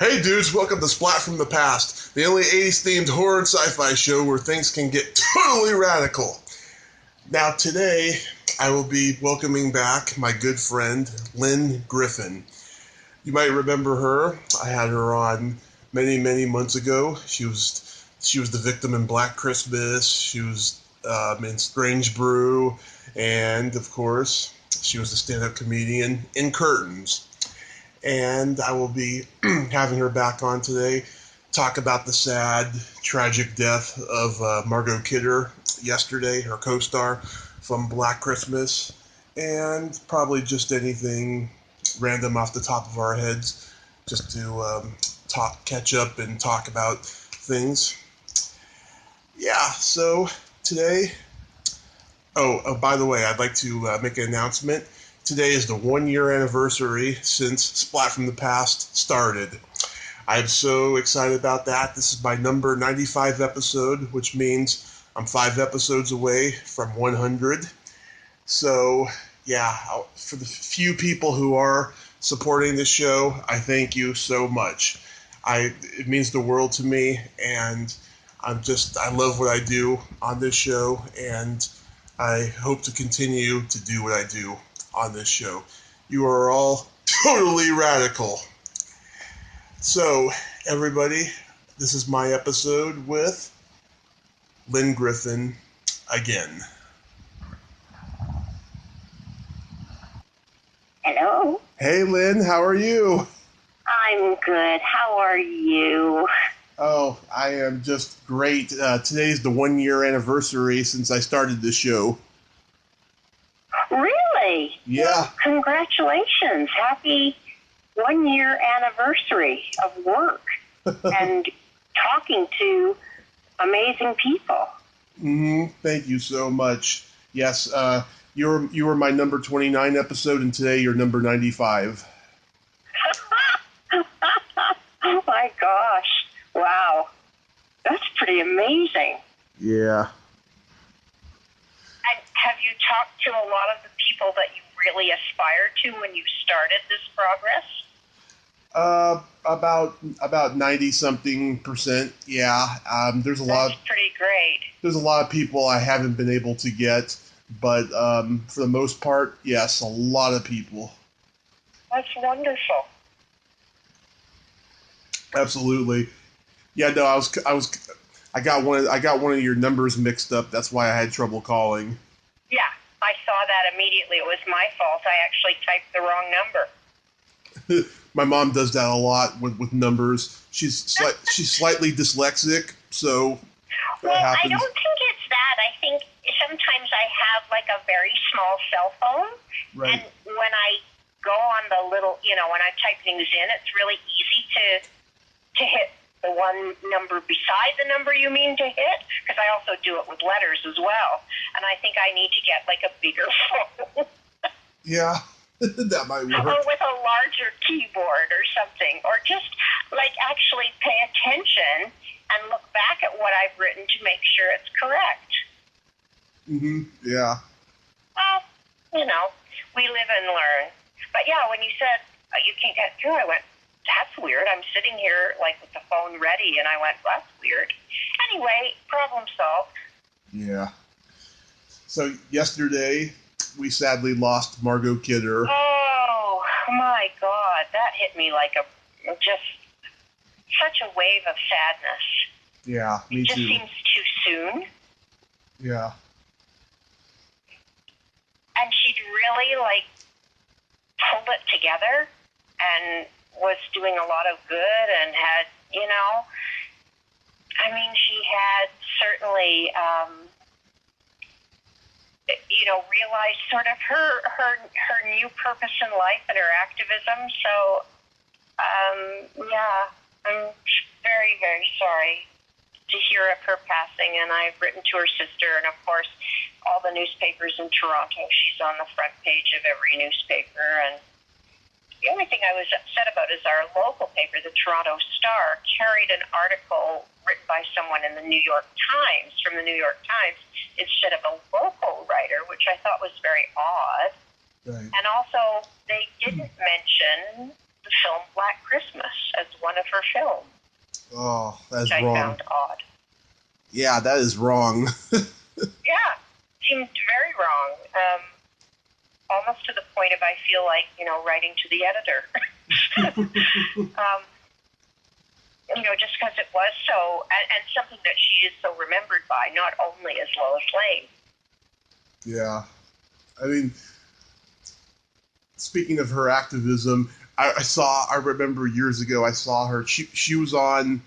Hey dudes, welcome to Splat from the Past, the only 80s themed horror and sci-fi show where things can get totally radical. Now today, I will be welcoming back my good friend, Lynne Griffin. You might remember her. I had her on many months ago. She was the victim in Black Christmas. She was in Strange Brew, and of course, she was the stand-up comedian in Curtains. And I will be having her back on today, talk about the sad, tragic death of Margot Kidder yesterday, her co-star from Black Christmas, and probably just anything random off the top of our heads, just to catch up and talk about things. Yeah, so today, by the way, I'd like to make an announcement. Today is the 1-year anniversary since Splat from the Past started. I'm so excited about that. This is my number 95 episode, which means I'm 5 episodes away from 100. So, yeah, for the few people who are supporting this show, I thank you so much. It means the world to me, and I love what I do on this show, and I hope to continue to do what I do on this show. You are all totally radical. So, everybody, this is my episode with Lynne Griffin again. Hello. Hey, Lynne, how are you? I'm good. How are you? Oh, I am just great. Today's the 1-year anniversary since I started this show. Really? Yeah. Well, congratulations. Happy 1-year anniversary of work and talking to amazing people. Thank you so much. Yes, you were my number 29 episode, and today you're number 95. Oh my gosh. Wow. That's pretty amazing. Yeah. And have you talked to a lot of the people that you really aspired to when you started this progress? About 90-something%. Yeah. There's a lot. That's pretty great. There's a lot of people I haven't been able to get, but for the most part, yes, a lot of people. That's wonderful. Absolutely. Yeah. No, I got one of your numbers mixed up. That's why I had trouble calling. Yeah, I saw that immediately. It was my fault. I actually typed the wrong number. My mom does that a lot with numbers. She's slightly dyslexic, so well, happens. I don't think it's that. I think sometimes I have like a very small cell phone, right. And when I go on the little, when I type things in, it's really easy to hit the one number beside the number you mean to hit, because I also do it with letters as well, and I think I need to get like a bigger phone. Yeah, that might work. Or with a larger keyboard or something, or just like actually pay attention and look back at what I've written to make sure it's correct. Yeah. Well, we live and learn. But yeah, when you said you can't get through, I went, that's weird. I'm sitting here like with the phone ready, and I went, that's weird. Anyway, problem solved. Yeah. So yesterday, we sadly lost Margot Kidder. Oh my God, that hit me like just such a wave of sadness. Yeah, me too. It just seems too soon. Yeah. And she'd really pulled it together and was doing a lot of good and had, she had certainly, realized sort of her new purpose in life and her activism. So, I'm very, very sorry to hear of her passing, and I've written to her sister, and of course, all the newspapers in Toronto. She's on the front page of every newspaper, and the only thing I was upset about is our local paper, the Toronto Star, carried an article written by someone in the New York Times, from the New York Times, instead of a local writer, which I thought was very odd. Right. And also, they didn't mention the filmed Black Christmas as one of her films. Oh, that's which wrong. I found odd. Yeah, that is wrong. Yeah, seemed very wrong. Almost to the point of I feel like, writing to the editor. Just because it was so, and something that she is so remembered by, not only as Lois Lane. Yeah. I mean, speaking of her activism, I remember years ago, I saw her, she was on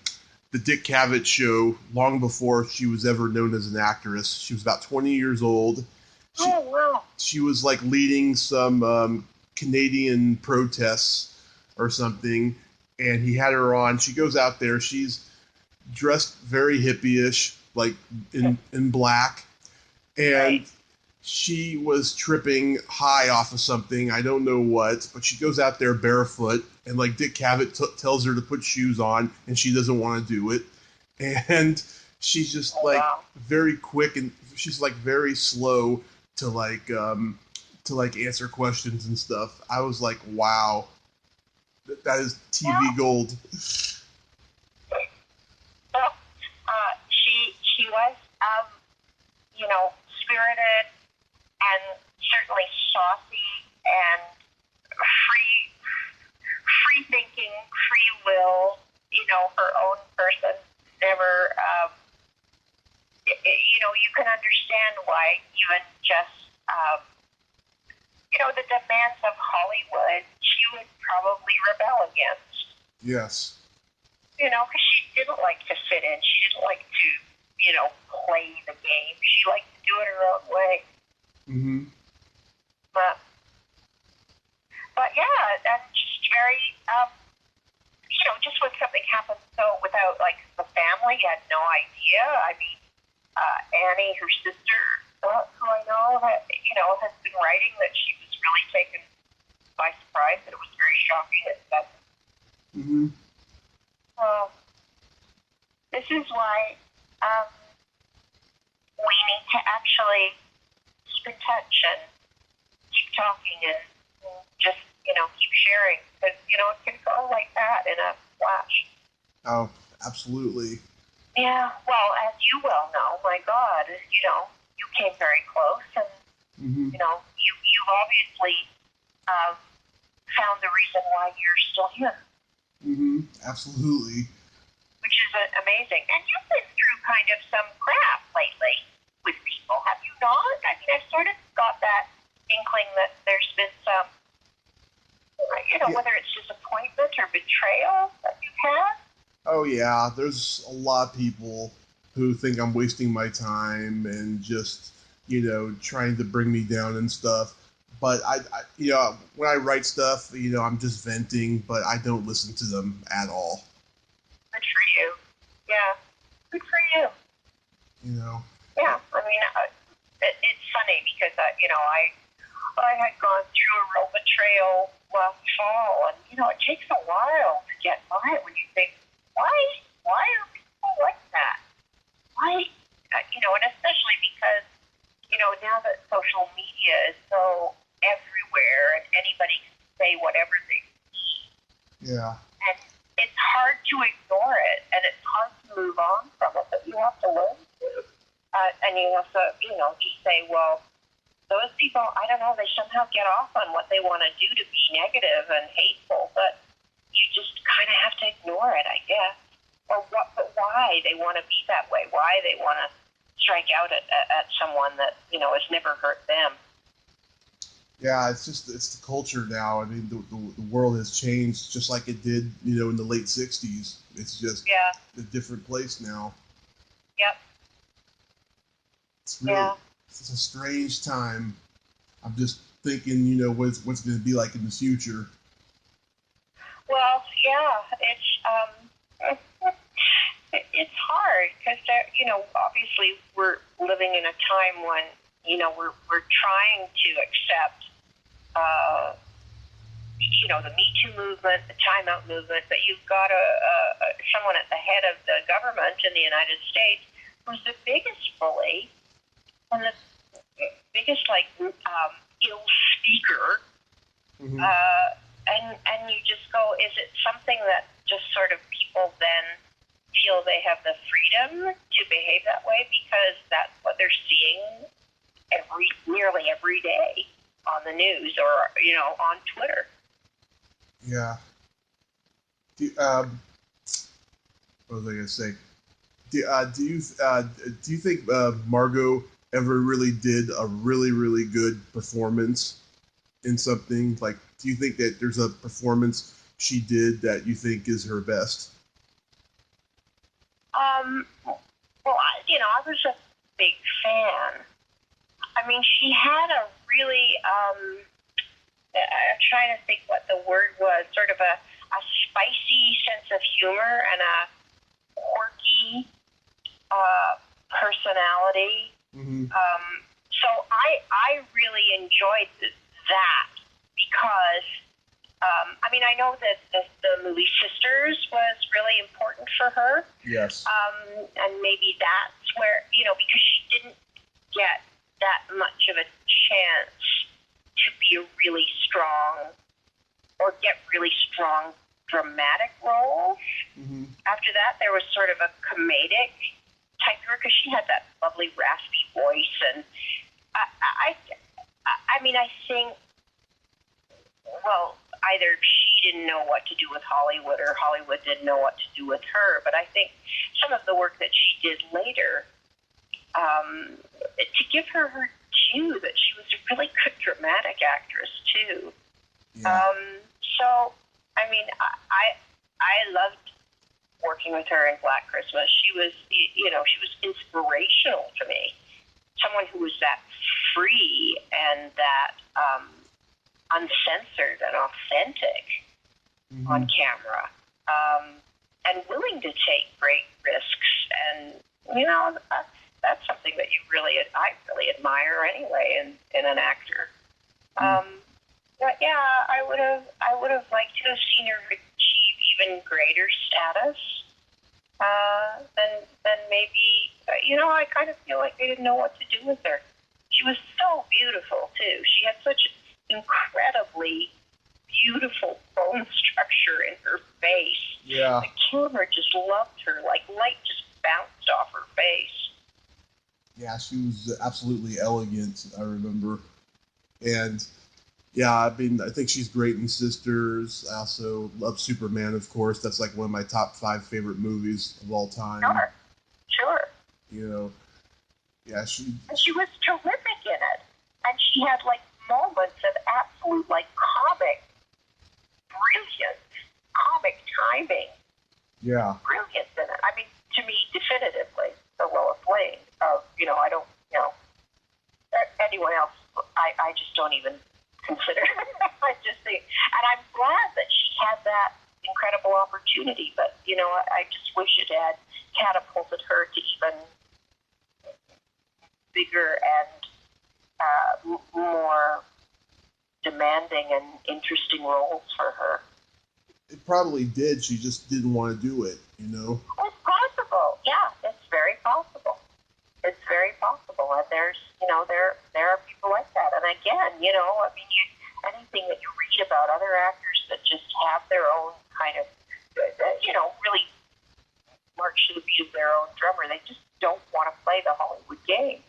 the Dick Cavett show long before she was ever known as an actress. She was about 20 years old. Oh, wow. She was like leading some Canadian protests or something, and he had her on. She goes out there. She's dressed very hippie-ish, like in black, and Right. she was tripping high off of something. I don't know what, but she goes out there barefoot, and like Dick Cavett tells her to put shoes on, and she doesn't want to do it. And she's just very quick, and she's like very slow to answer questions and stuff. I was like, wow, that is TV gold. Well, she was, spirited and certainly saucy and free thinking, free will. Her own person. Never, you can understand why even just, the demands of Hollywood, she would probably rebel against. Yes. Because she didn't like to fit in. She didn't like to, play the game. She liked to do it her own way. Mm-hmm. But yeah, that's just very, just when something happens so without, the family had no idea. I mean, Annie, her sister, who I know, has been writing that she was really taken by surprise, that it was very shocking and sudden. Mm-hmm. This is why we need to actually keep in touch and keep talking and just, keep sharing. Because, it can go like that in a flash. Oh, absolutely. Yeah, well, as you well know, my God, you came very close, and, you've obviously found the reason why you're still here. Mm-hmm. Absolutely. Which is amazing. And you've been through kind of some crap lately with people, have you not? I mean, I've sort of got that inkling that there's been some, whether it's disappointment or betrayal that you've had. Oh, yeah. There's a lot of people who think I'm wasting my time and just, trying to bring me down and stuff. But, I when I write stuff, I'm just venting, but I don't listen to them at all. Good for you. Yeah. Good for you. Yeah. I mean, it's funny because, I had gone through a real betrayal last fall, and, it takes a while to get by it when you think, why are people like that? Why, and especially because, now that social media is so everywhere and anybody can say whatever they see. Yeah. And it's hard to ignore it, and it's hard to move on from it, but you have to learn to. And you have to, just say, well, those people, I don't know, they somehow get off on what they want to do to be negative and hateful, but you just kind of have to ignore it, I guess. But why they want to be that way, why they want to strike out at someone that, has never hurt them. Yeah, it's the culture now. I mean, the world has changed just like it did, in the late 60s. It's just a different place now. Yep. It's really, it's a strange time. I'm just thinking, what's going to be like in the future. Well, yeah, it's hard because, obviously we're living in a time when, we're trying to accept, the Me Too movement, the Time Out movement, but you've got someone at the head of the government in the United States who's the biggest bully and the biggest, ill speaker, mm-hmm. and you just go, is it something that just sort of people then feel they have the freedom to behave that way because that's what they're seeing nearly every day on the news or, on Twitter? Yeah. What was I gonna say? Do you think Margot ever really did a really, really good performance in something? Like, do you think that there's a performance she did that you think is her best? Well, I was a big fan. I mean, she had a really, I'm trying to think what the word was, sort of a spicy sense of humor and a quirky personality. Mm-hmm. So I really enjoyed that because, I know that the movie Sisters was really important for her. Yes. And maybe that's where, because she didn't get that much of a chance to be a really strong or get really strong dramatic roles. Mm-hmm. After that, there was sort of a comedic type to her because she had that lovely raspy voice. And I think, well, either she didn't know what to do with Hollywood or Hollywood didn't know what to do with her. But I think some of the work that she did later, to give her due, that she was a really good dramatic actress too. Yeah. So, I loved working with her in Black Christmas. She was, she was inspirational to me. Someone who was that free and that uncensored and authentic on camera, and willing to take great risks. And, that's something that I really admire anyway in an actor. But yeah, I would have liked to have seen her achieve even greater status than maybe, I kind of feel like they didn't know what to do with her. She was so beautiful too. She had such incredibly beautiful bone structure in her face. Yeah. The camera just loved her, like light just bounced off her face. Yeah, she was absolutely elegant, I remember. And yeah, I think she's great in Sisters. I also love Superman, of course. That's like one of my top 5 favorite movies of all time. Sure. Yeah, And she was terrific in it. And she had like moments of absolute like comic brilliance, comic timing. Yeah. Brilliance in it. I mean, to me, definitively, the Lois Lane of, I don't, anyone else, I just don't even consider. I just think, and I'm glad that she had that incredible opportunity, but, I just wish it had catapulted her to even bigger and more demanding and interesting roles for her. It probably did. She just didn't want to do it, It's possible. Yeah, it's very possible. It's very possible. And there's, there are people like that. And again, anything that you read about other actors that just have their own kind of, really march to the beat of their own drummer, they just don't want to play the Hollywood game.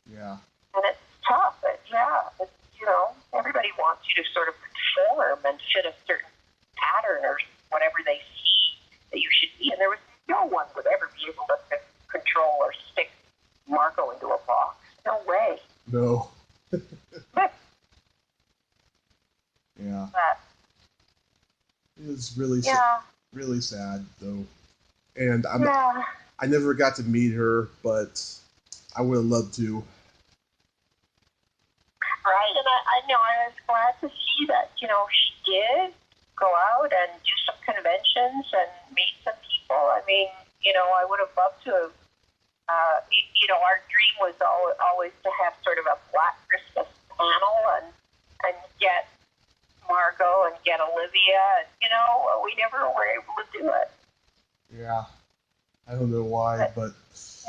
Yeah. And it's tough. Everybody wants you to sort of conform and fit a certain pattern or whatever they see that you should be. And no one would ever be able to control or stick Margot into a box. No way. No. Yeah. It was really really sad, though. And I never got to meet her, but I would have loved to. Right, and I was glad to see that, she did go out and do some conventions and meet some people. I mean, I would have loved to have, our dream was always to have sort of a Black Christmas panel and get Margot and get Olivia, and, we never were able to do it. Yeah, I don't know why, but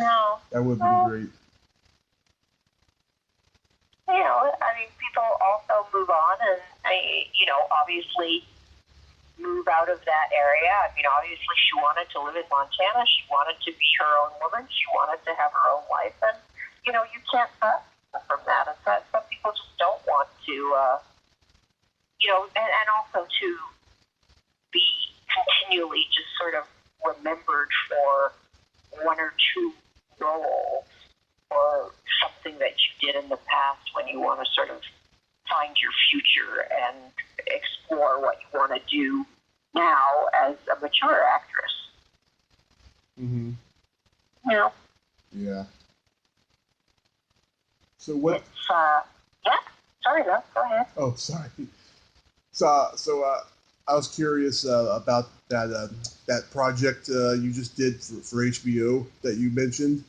no, that would be great. also move on, and obviously move out of that area. I mean, obviously she wanted to live in Montana. She wanted to be her own woman. She wanted to have her own life, and you can't stop from that. And some people just don't want to, and also to be continually just sort of remembered for one or two roles or something that you did in the past when you want to sort of find your future and explore what you want to do now as a mature actress. Mm-hmm. Yeah. So what? Yeah. Sorry, no. Go ahead. Oh, sorry. So I was curious about that project you just did for HBO that you mentioned.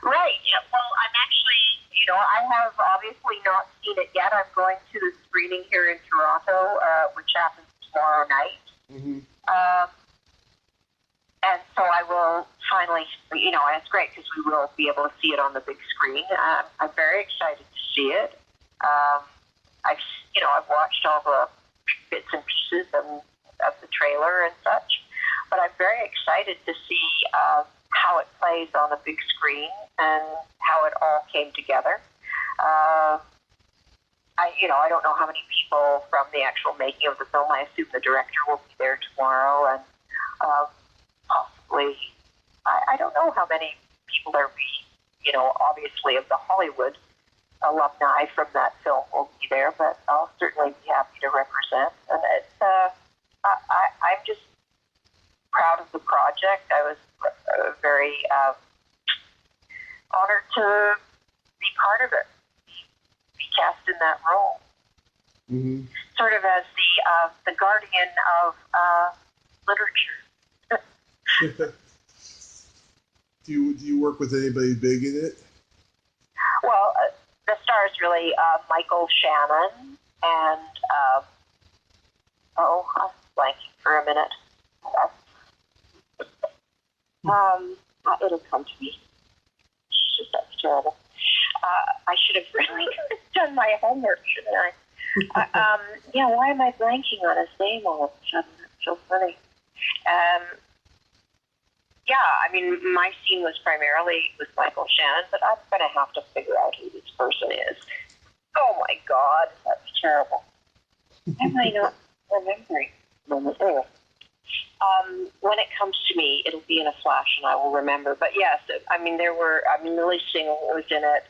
Right. Yeah. Well, I'm actually, I have obviously not seen it yet. I'm going to the screening here in Toronto, which happens tomorrow night. Mm-hmm. And so I will finally, and it's great because we will be able to see it on the big screen. I'm very excited to see it. I've watched all the bits and pieces of the trailer and such, but I'm very excited to see how it plays on the big screen and how it all came together. I don't know how many people from the actual making of the film. I assume the director will be there tomorrow, and possibly, I don't know how many people there will be, obviously of the Hollywood alumni from that film will be there, but I'll certainly be happy to represent. And it's, I'm just proud of the project. I was very honored to be part of it, be cast in that role. Mm-hmm. Sort of as the guardian of literature. Do you work with anybody big in it? Well, the stars really Michael Shannon and I'm blanking for a minute. It'll come to me. That's terrible. I should have really done my homework, shouldn't I? Why am I blanking on his name all of a sudden? That's so funny. My scene was primarily with Michael Shannon, but I'm going to have to figure out who this person is. Oh my God, that's terrible. Am I not remembering? Anyway, when it comes to me, it'll be in a flash and I will remember. But yes, Lily Singh was in it.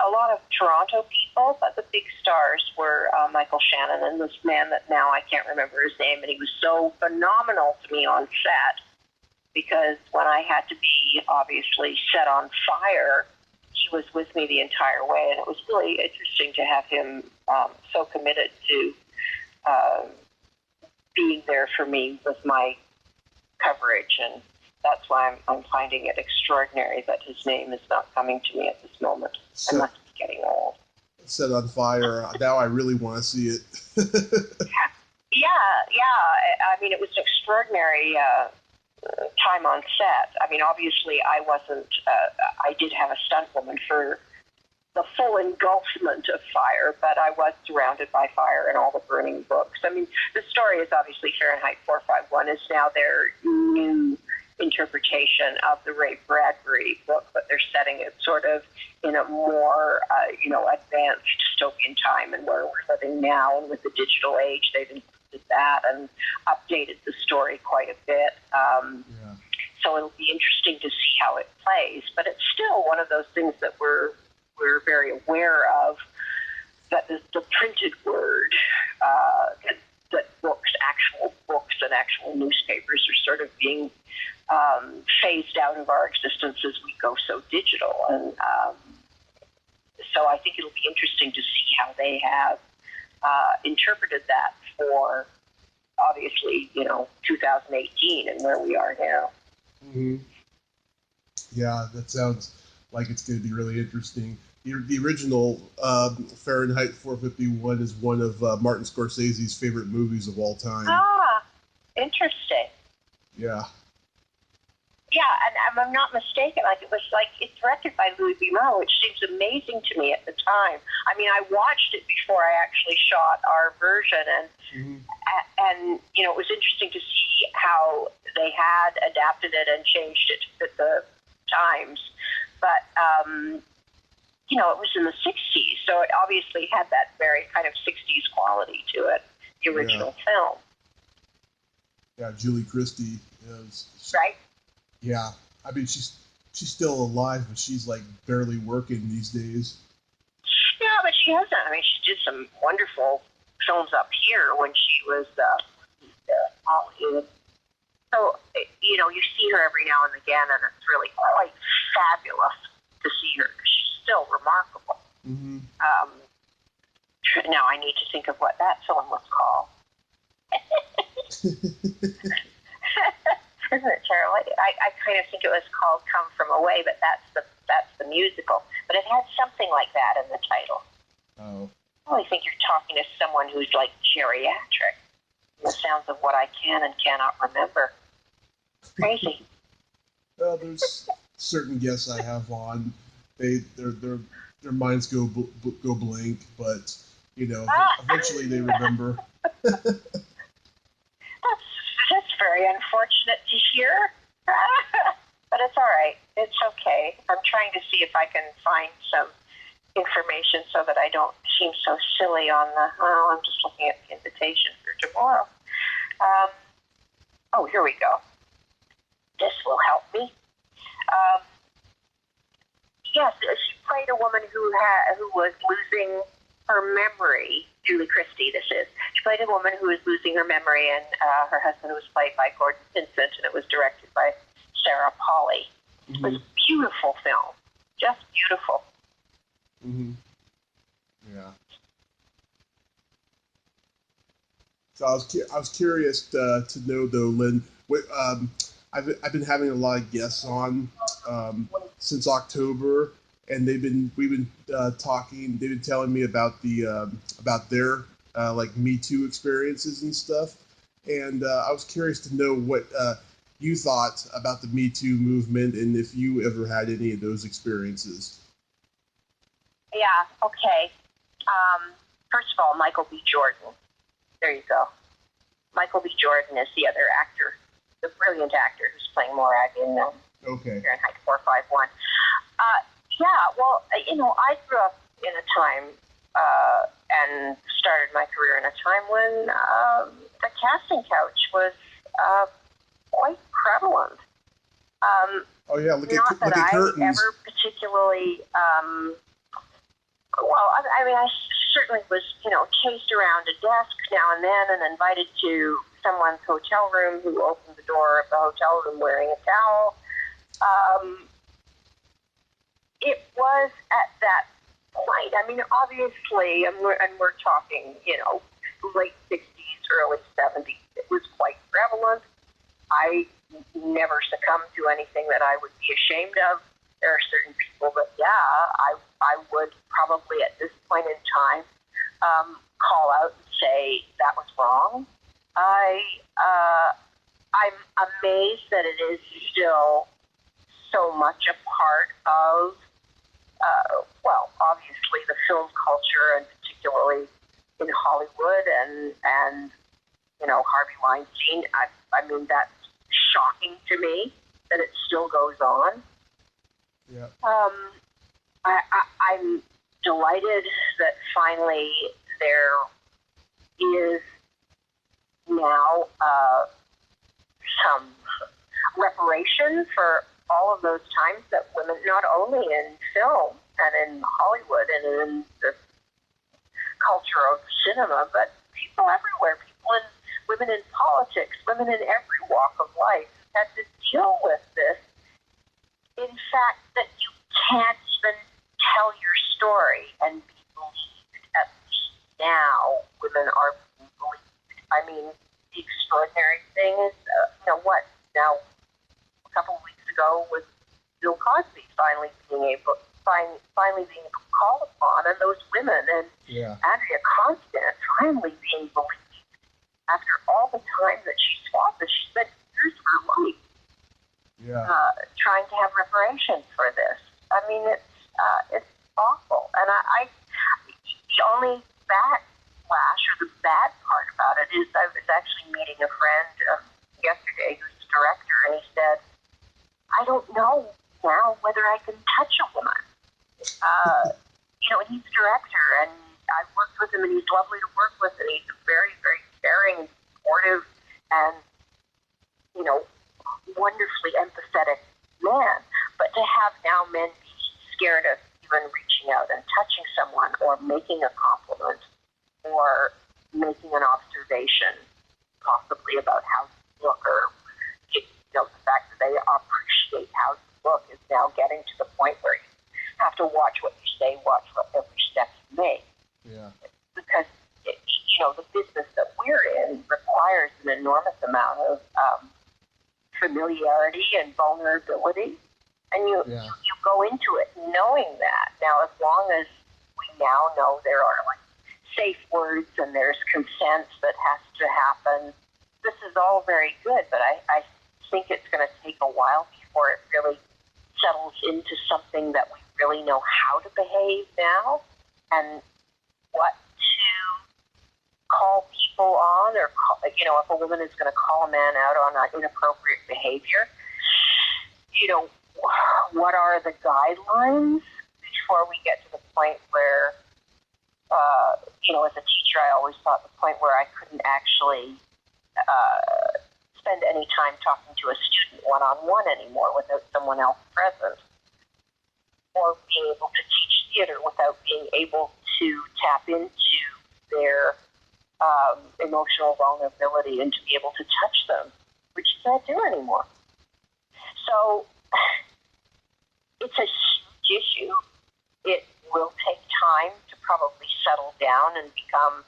A lot of Toronto people, but the big stars were Michael Shannon and this man that now I can't remember his name, and he was so phenomenal to me on set because when I had to be obviously set on fire, he was with me the entire way, and it was really interesting to have him so committed to being there for me with my coverage, and that's why I'm finding it extraordinary that his name is not coming to me at this moment. I must be getting old. Set on fire. Now I really want to see it. Yeah. It was an extraordinary time on set. Obviously I wasn't, I did have a stunt woman for the full engulfment of fire, but I was surrounded by fire in all the burning books. The story is obviously Fahrenheit 451 is now their new interpretation of the Ray Bradbury book, but they're setting it sort of in a more, advanced dystopian time and where we're living now. And with the digital age, they've included that and updated the story quite a bit. So it'll be interesting to see how it plays, but it's still one of those things that we're very aware of, that the printed word, that actual books and actual newspapers are sort of being phased out of our existence as we go so digital. And so I think it'll be interesting to see how they have interpreted that for, obviously, 2018 and where we are now. Mm-hmm. Yeah, that sounds like it's going to be really interesting. The original Fahrenheit 451 is one of Martin Scorsese's favorite movies of all time. Ah, interesting. Yeah. Yeah, and if I'm not mistaken, it's directed by Louis B. Malle, which seems amazing to me at the time. I mean, I watched it before I actually shot our version, and it was interesting to see how they had adapted it and changed it to fit the times. But it was in the '60s, so it obviously had that very kind of '60s quality to it, the original film. Yeah, Julie Christie is right. Yeah, I mean she's still alive, but she's like barely working these days. Yeah, but she hasn't. I mean, she did some wonderful films up here when she was Hollywood. So you see her every now and again, and it's really quite fabulous to see her. She's still remarkable. Mm-hmm. Now I need to think of what that film was called. Isn't it terrible? I kind of think it was called Come From Away, but that's the musical. But it had something like that in the title. Oh. I really think you're talking to someone who's like geriatric. The sounds of what I can and cannot remember. Crazy. Well, there's certain guests I have on. Their minds go blank, but eventually they remember. That's very unfortunate to hear. But it's all right. It's okay. I'm trying to see if I can find some information so that I don't seem so silly on I'm just looking at the invitation for tomorrow. Here we go. This will help me. Yes, she played a woman who was losing her memory. Julie Christie, this is. She played a woman who was losing her memory, and her husband was played by Gordon Vincent, and it was directed by Sarah Polley. Mm-hmm. It was a beautiful film. Just beautiful. Mm-hmm. Yeah. So I was curious to know though, Lynn. I've been having a lot of guests on since October, and we've been talking. They've been telling me about about their like Me Too experiences and stuff, and I was curious to know what you thought about the Me Too movement, and if you ever had any of those experiences. Yeah. Okay. First of all, Michael B. Jordan. There you go. Michael B. Jordan is the other actor, the brilliant actor who's playing Morag in Fahrenheit 451. Yeah, well, I grew up in a time and started my career in a time when the casting couch was quite prevalent. Look not at that curtains. I ever particularly. I certainly was, chased around a desk now and then and invited to someone's hotel room who opened the door of the hotel room wearing a towel. It was at that point, obviously, and we're talking, late 60s, early 70s, it was quite prevalent. I never succumbed to anything that I would be ashamed of. There are certain people that, I would probably at this point in time call out and say that was wrong. I'm amazed that it is still so much a part of, obviously the film culture, and particularly in Hollywood and Harvey Weinstein. That's shocking to me that it still goes on. Yeah. I'm delighted that finally there is now some reparation for all of those times that women, not only in film and in Hollywood and in the culture of cinema, but people everywhere, women in politics, women in every walk of life had to deal with this. In fact, that you can't even tell your story and be believed. At least now, women are being believed. The extraordinary thing is, now a couple of weeks ago was Bill Cosby finally being called upon, and those women, and Andrea Constand finally being believed after all the time that she's fought this. She spent years of her life Yeah. trying to have reparations for this. I mean, it's awful. And the only backlash or the bad part about it is I was actually meeting a friend yesterday who's a director, and he said, I don't know now whether I can touch a woman. And he's a director, and I've worked with him, and he's lovely to work with, and he's a very, very caring, supportive, and, wonderfully empathetic man. But to have now men be scared of even reaching out and touching someone or making a compliment or making an observation, possibly about how you look, or the fact that they appreciate how you look is now getting to the point where you have to watch what you say, watch what every step you make. Yeah. Because, the business that we're in requires an enormous amount of familiarity and vulnerability. And you go into it knowing that. Now, as long as we now know there are safe words and there's consent that has to happen, this is all very good, but I think it's going to take a while before it really settles into something that we really know how to behave now and what to call people on, or if a woman is going to call a man out on inappropriate behavior, what are the guidelines before we get to the point where, as a teacher, I always thought the point where I couldn't actually spend any time talking to a student one-on-one anymore without someone else present, or being able to teach theater without being able to tap into their emotional vulnerability and to be able to touch them, which you can't do anymore. So it's a huge issue. It will take time to probably settle down and become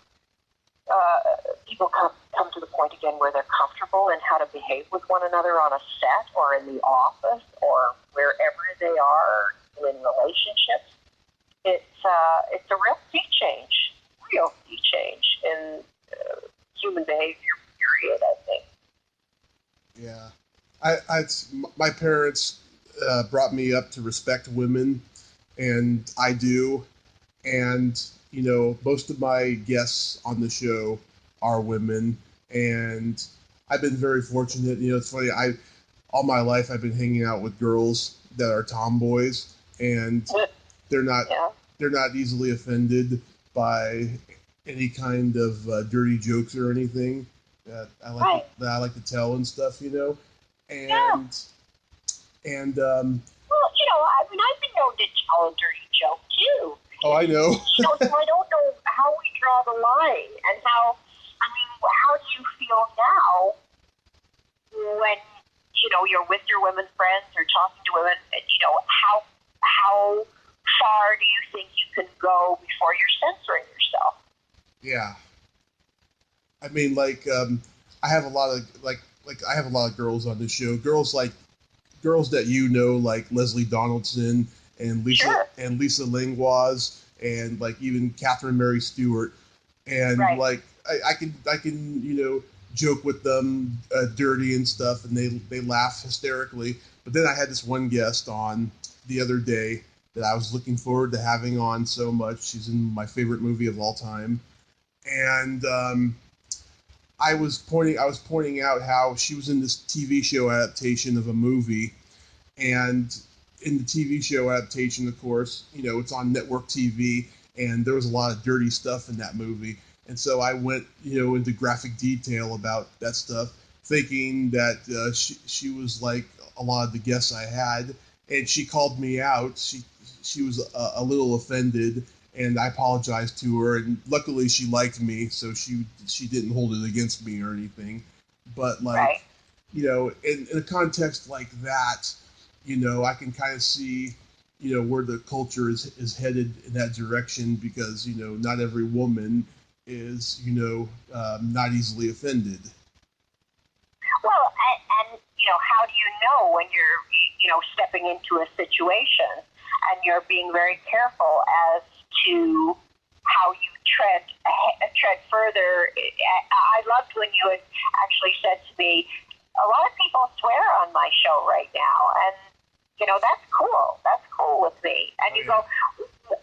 people come to the point again where they're comfortable in how to behave with one another on a set or in the office or wherever they are in relationships. It's a real sea change in human behavior, period, I think. Yeah. My parents brought me up to respect women, and I do. And, most of my guests on the show are women, and I've been very fortunate. It's funny, all my life I've been hanging out with girls that are tomboys, and they're not easily offended by any kind of dirty jokes or anything that I like to tell and stuff, and well, I've been known to tell a dirty joke too. Oh, I know. So I don't know how we draw the line, and how do you feel now when you're with your women friends or talking to women? How far do you think you can go before you're censoring yourself? Yeah. I mean, I have a lot of girls on the show. Girls that like Leslie Donaldson and Lisa Langlois and even Catherine Mary Stewart, and right. I can joke with them dirty and stuff, and they laugh hysterically. But then I had this one guest on the other day that I was looking forward to having on so much. She's in my favorite movie of all time, and I was pointing out how she was in this TV show adaptation of a movie, and in the TV show adaptation, of course, it's on network TV, and there was a lot of dirty stuff in that movie. And so I went, into graphic detail about that stuff, thinking that she was like a lot of the guests I had, and she called me out. She was a little offended, and I apologized to her, and luckily she liked me, so she didn't hold it against me or anything. But in a context like that, I can kind of see, where the culture is headed in that direction, because, not every woman is, not easily offended. Well, and how do you know when you're, stepping into a situation and you're being very careful as to how you tread further? I loved when you had actually said to me, a lot of people swear on my show right now, and that's cool. That's cool with me. And you go,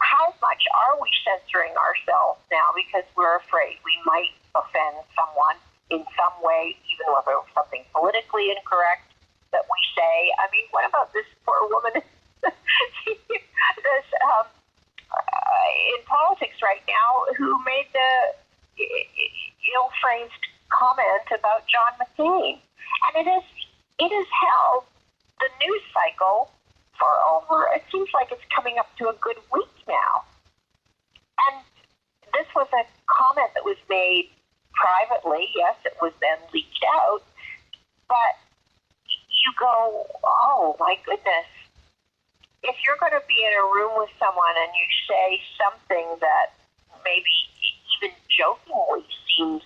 how much are we censoring ourselves now because we're afraid we might offend someone in some way, even whether it's something politically incorrect that we say? I mean, what about this poor woman this in politics right now who made the ill-phrased comment about John McCain? And it has held the news cycle for over, it seems like it's coming up to a good week now. And this was a comment that was made privately. Yes, it was then leaked out. But you go, oh my goodness. If you're going to be in a room with someone and you say something that maybe even jokingly seems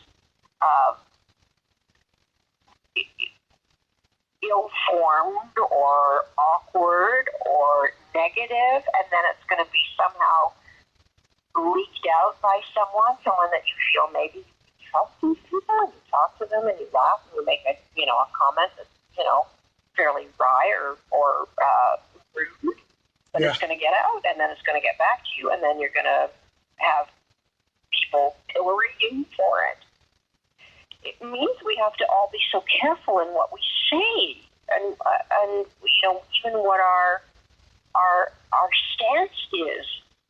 ill-formed or awkward or negative, and then it's going to be somehow leaked out by someone that you feel maybe you talk to people, you talk to them and you laugh and you make a comment that's fairly wry or rude, but it's going to get out and then it's going to get back to you, and then you're going to have people pillory you for it. It means we have to all be so careful in what we say, and even what our stance is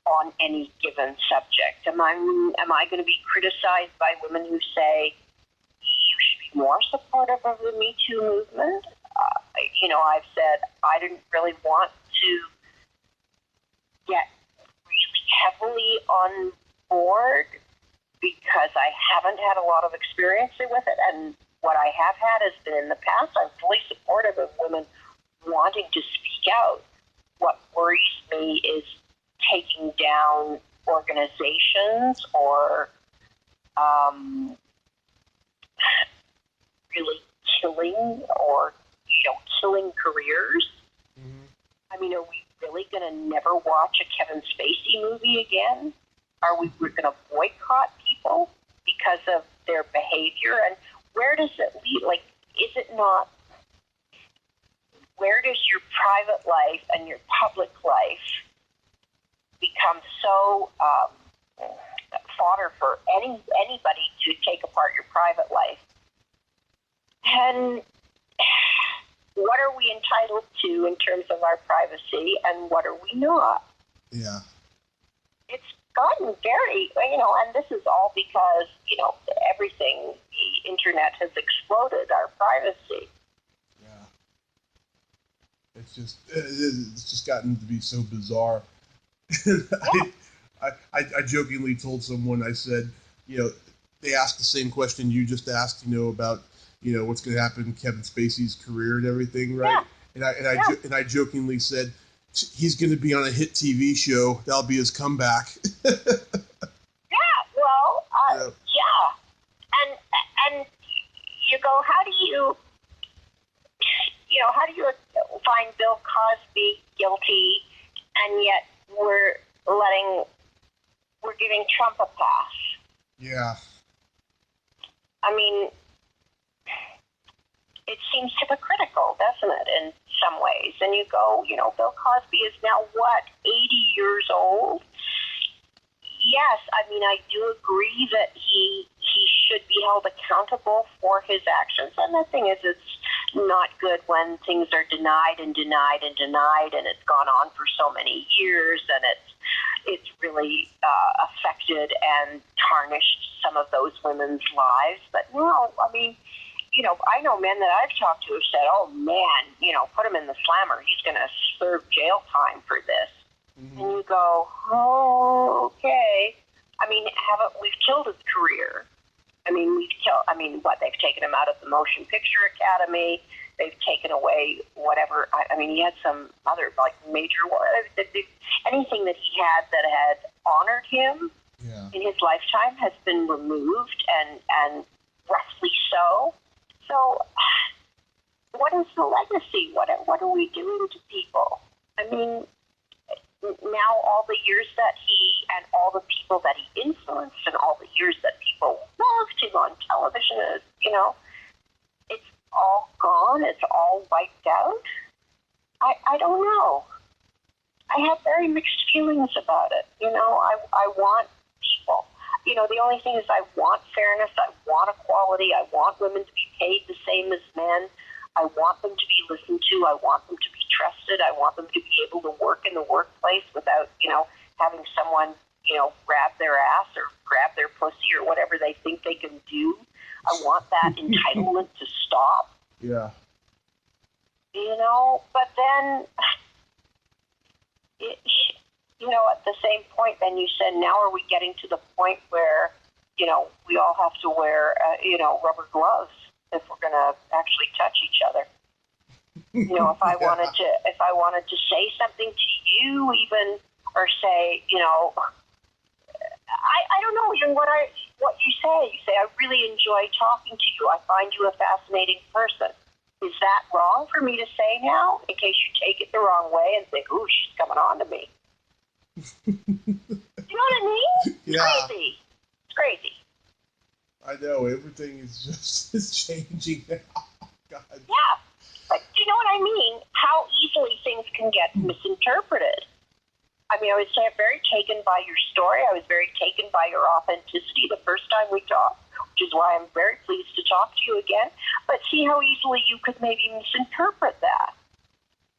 on any given subject. Am I going to be criticized by women who say you should be more supportive of the Me Too movement? I've said I didn't really want to get really heavily on board because I haven't had a lot of experience with it, and what I have had has been in the past. I'm fully supportive of women wanting to speak out. What worries me is taking down organizations or really killing careers. Mm-hmm. I mean, are we really going to never watch a Kevin Spacey movie again? Are we going to boycott people because of their behavior? And where does it lead? Like, is it not? Where does your private life and your public life become so fodder for anybody to take apart your private life? And what are we entitled to in terms of our privacy, and what are we not? Yeah. It's gotten very, and this is all because, everything, the internet has exploded our privacy. Yeah. It's just gotten to be so bizarre. I jokingly told someone, I said, they asked the same question you just asked, about, what's going to happen in Kevin Spacey's career and everything, right? Yeah. And I jokingly said, he's going to be on a hit TV show. That'll be his comeback. And you go, how do you find Bill Cosby guilty, and yet we're giving Trump a pass? Yeah. I mean, it seems hypocritical, doesn't it, in some ways? And you go, Bill Cosby is now, 80 years old? Yes, I mean, I do agree that he should be held accountable for his actions. And the thing is, it's not good when things are denied and denied and denied, and it's gone on for so many years, and it's really affected and tarnished some of those women's lives. But no, I mean, I know men that I've talked to have said, oh man, put him in the slammer. He's going to serve jail time for this. Mm-hmm. And you go, oh, okay. I mean, we've killed his career. I mean, they've taken him out of the Motion Picture Academy. They've taken away whatever. I mean, he had some other, major, anything that he had that had honored him in his lifetime has been removed, and roughly so. So, what is the legacy? What are we doing to people? I mean, now all the years that and all the people that he influenced, and all the years that people loved him on television, it's all gone, it's all wiped out. I don't know. I have very mixed feelings about it. You know, I want people. You know, the only thing is I want fairness, I want equality, I want women to be paid the same as men, I want them to be listened to, I want them to be trusted, I want them to be able to work in the workplace without, you know, having someone, you know, grab their ass or grab their pussy or whatever they think they can do. I want that entitlement to stop. Yeah. You know, but then, you know, at the same point, then you said, now are we getting to the point where, you know, we all have to wear, you know, rubber gloves if we're going to actually touch each other? You know, if I wanted to say something to you, even, or say, you know, I don't know, even what you say. You say, I really enjoy talking to you. I find you a fascinating person. Is that wrong for me to say now, in case you take it the wrong way and think, ooh, she's coming on to me? You know what I mean? Yeah. Crazy. It's crazy. I know, everything is changing now. God. Yeah. But do you know what I mean? How easily things can get misinterpreted. I mean, I was very taken by your story. I was very taken by your authenticity the first time we talked, which is why I'm very pleased to talk to you again. But see how easily you could maybe misinterpret that.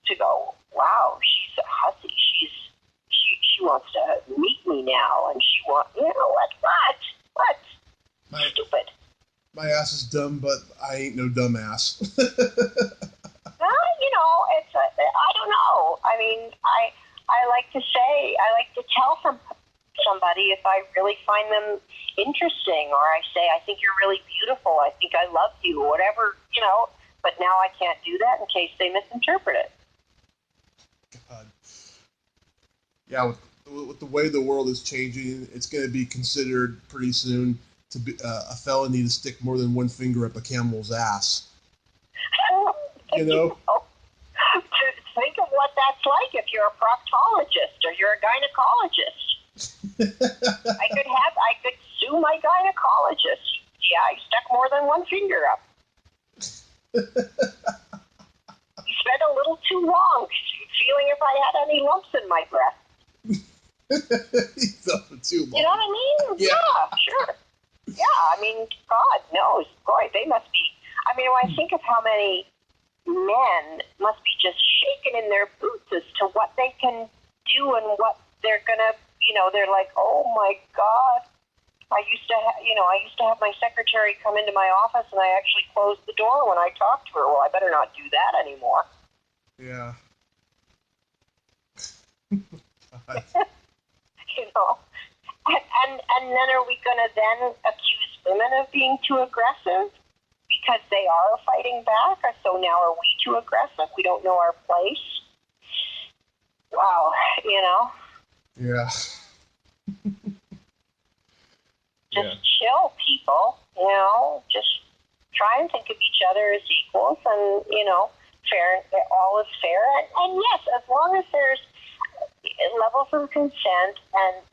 To go, wow, she's a hussy. She wants to meet me now, and she wants, you know, what? Stupid. My ass is dumb, but I ain't no dumbass. You know, I don't know. I mean, I like to tell somebody if I really find them interesting, or I say, I think you're really beautiful, I think I love you, whatever, you know, but now I can't do that in case they misinterpret it. God. Yeah, with the way the world is changing, it's going to be considered pretty soon to be a felony to stick more than one finger up a camel's ass. You know? To think of what that's like if you're a proctologist or you're a gynecologist. I could sue my gynecologist. Yeah, I stuck more than one finger up. You spent a little too long feeling if I had any lumps in my breath. Too long. You know what I mean? Yeah, sure. Yeah, I mean, God knows. Boy, they must be. I mean, when I think of how many men must be just shaken in their boots as to what they can do and what they're gonna, you know, they're like, oh my God. I used to have my secretary come into my office and I actually closed the door when I talked to her. Well, I better not do that anymore. Yeah. You know, and then are we going to then accuse women of being too aggressive because they are fighting back? So now are we too aggressive? We don't know our place? Wow, you know? Yeah. Just chill, people, you know? Just try and think of each other as equals and, you know, fair. All is fair. And yes, as long as there's levels of consent and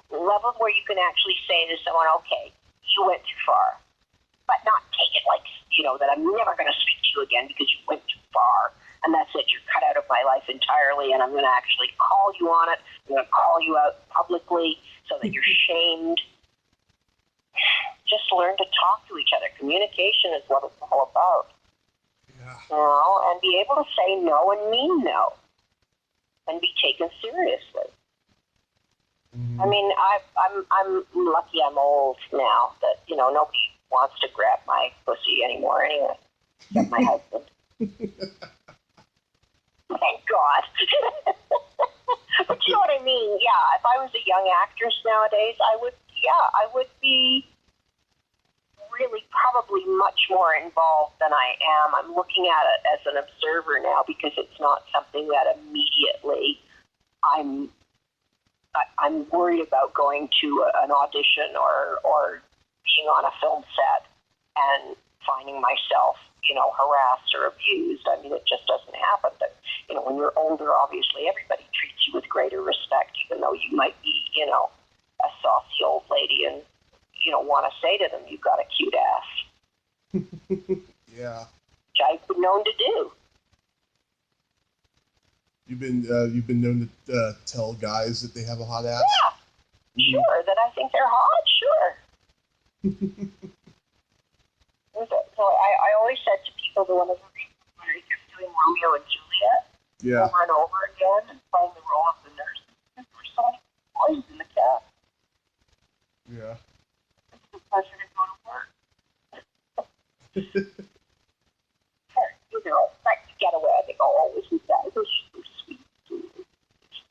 levels where you can actually say to someone, okay, you went too far, but not take it like, you know, that I'm never going to speak to you again because you went too far, and that's it, you're cut out of my life entirely, and I'm going to actually call you on it, I'm going to call you out publicly so that you're shamed. Just learn to talk to each other. Communication is what it's all about. Yeah. You know, and be able to say no and mean no. And be taken seriously. Mm-hmm. I mean, I'm lucky I'm old now that, you know, nobody wants to grab my pussy anymore anyway, except my husband. Thank God. But you know what I mean? Yeah, if I was a young actress nowadays, I would be really probably much more involved than I am. I'm looking at it as an observer now because it's not something that immediately I'm worried about going to an audition or being on a film set and finding myself, you know, harassed or abused. I mean, it just doesn't happen. But, you know, when you're older, obviously everybody treats you with greater respect, even though you might be, you know, a saucy old lady and, you know, want to say to them, you've got a cute ass. Yeah. I've been known to do. You've been known to tell guys that they have a hot ass? Yeah, sure. That I think they're hot, sure. So I always said to people that whenever I kept doing Romeo and Juliet over and over again and playing the role of the nurse, there were so many boys in the cast. Yeah. It's a pleasure to go to work. You know, like to get away, I think, oh, isn't that so sweet,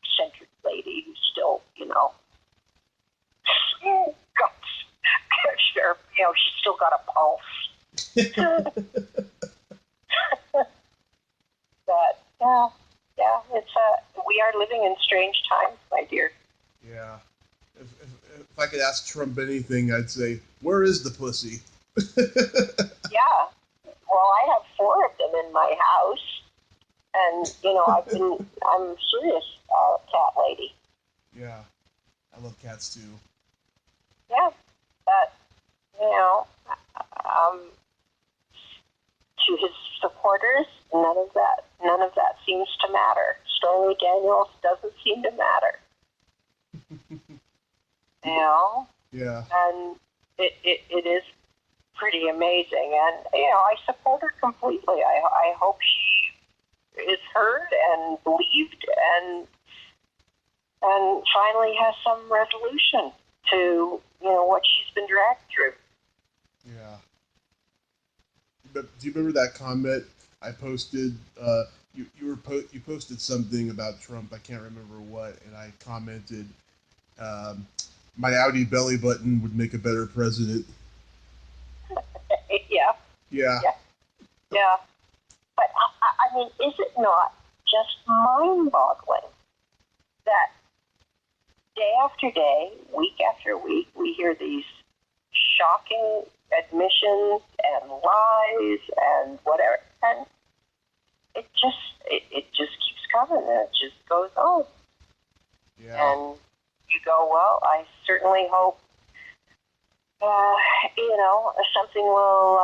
eccentric lady who's still, you know, she's still got a pulse. But yeah, it's we are living in strange times, my dear. Yeah. If I could ask Trump anything, I'd say, where is the pussy? Yeah. Well, I have 4 of them in my house, and I'm serious, cat lady. Yeah, I love cats too. Yeah, but to his supporters, none of that seems to matter. Stormy Daniels doesn't seem to matter. Yeah. And it is pretty amazing, and I support her completely. I hope she is heard and believed, and finally has some resolution to what she's been dragged through. Yeah. But do you remember that comment I posted? You posted something about Trump. I can't remember what, and I commented, "My Audi belly button would make a better president." Yeah. But I mean, is it not just mind-boggling that day after day, week after week, we hear these shocking admissions and lies and whatever, and it just keeps coming, and it just goes on. Yeah. And you go, well, I certainly hope something will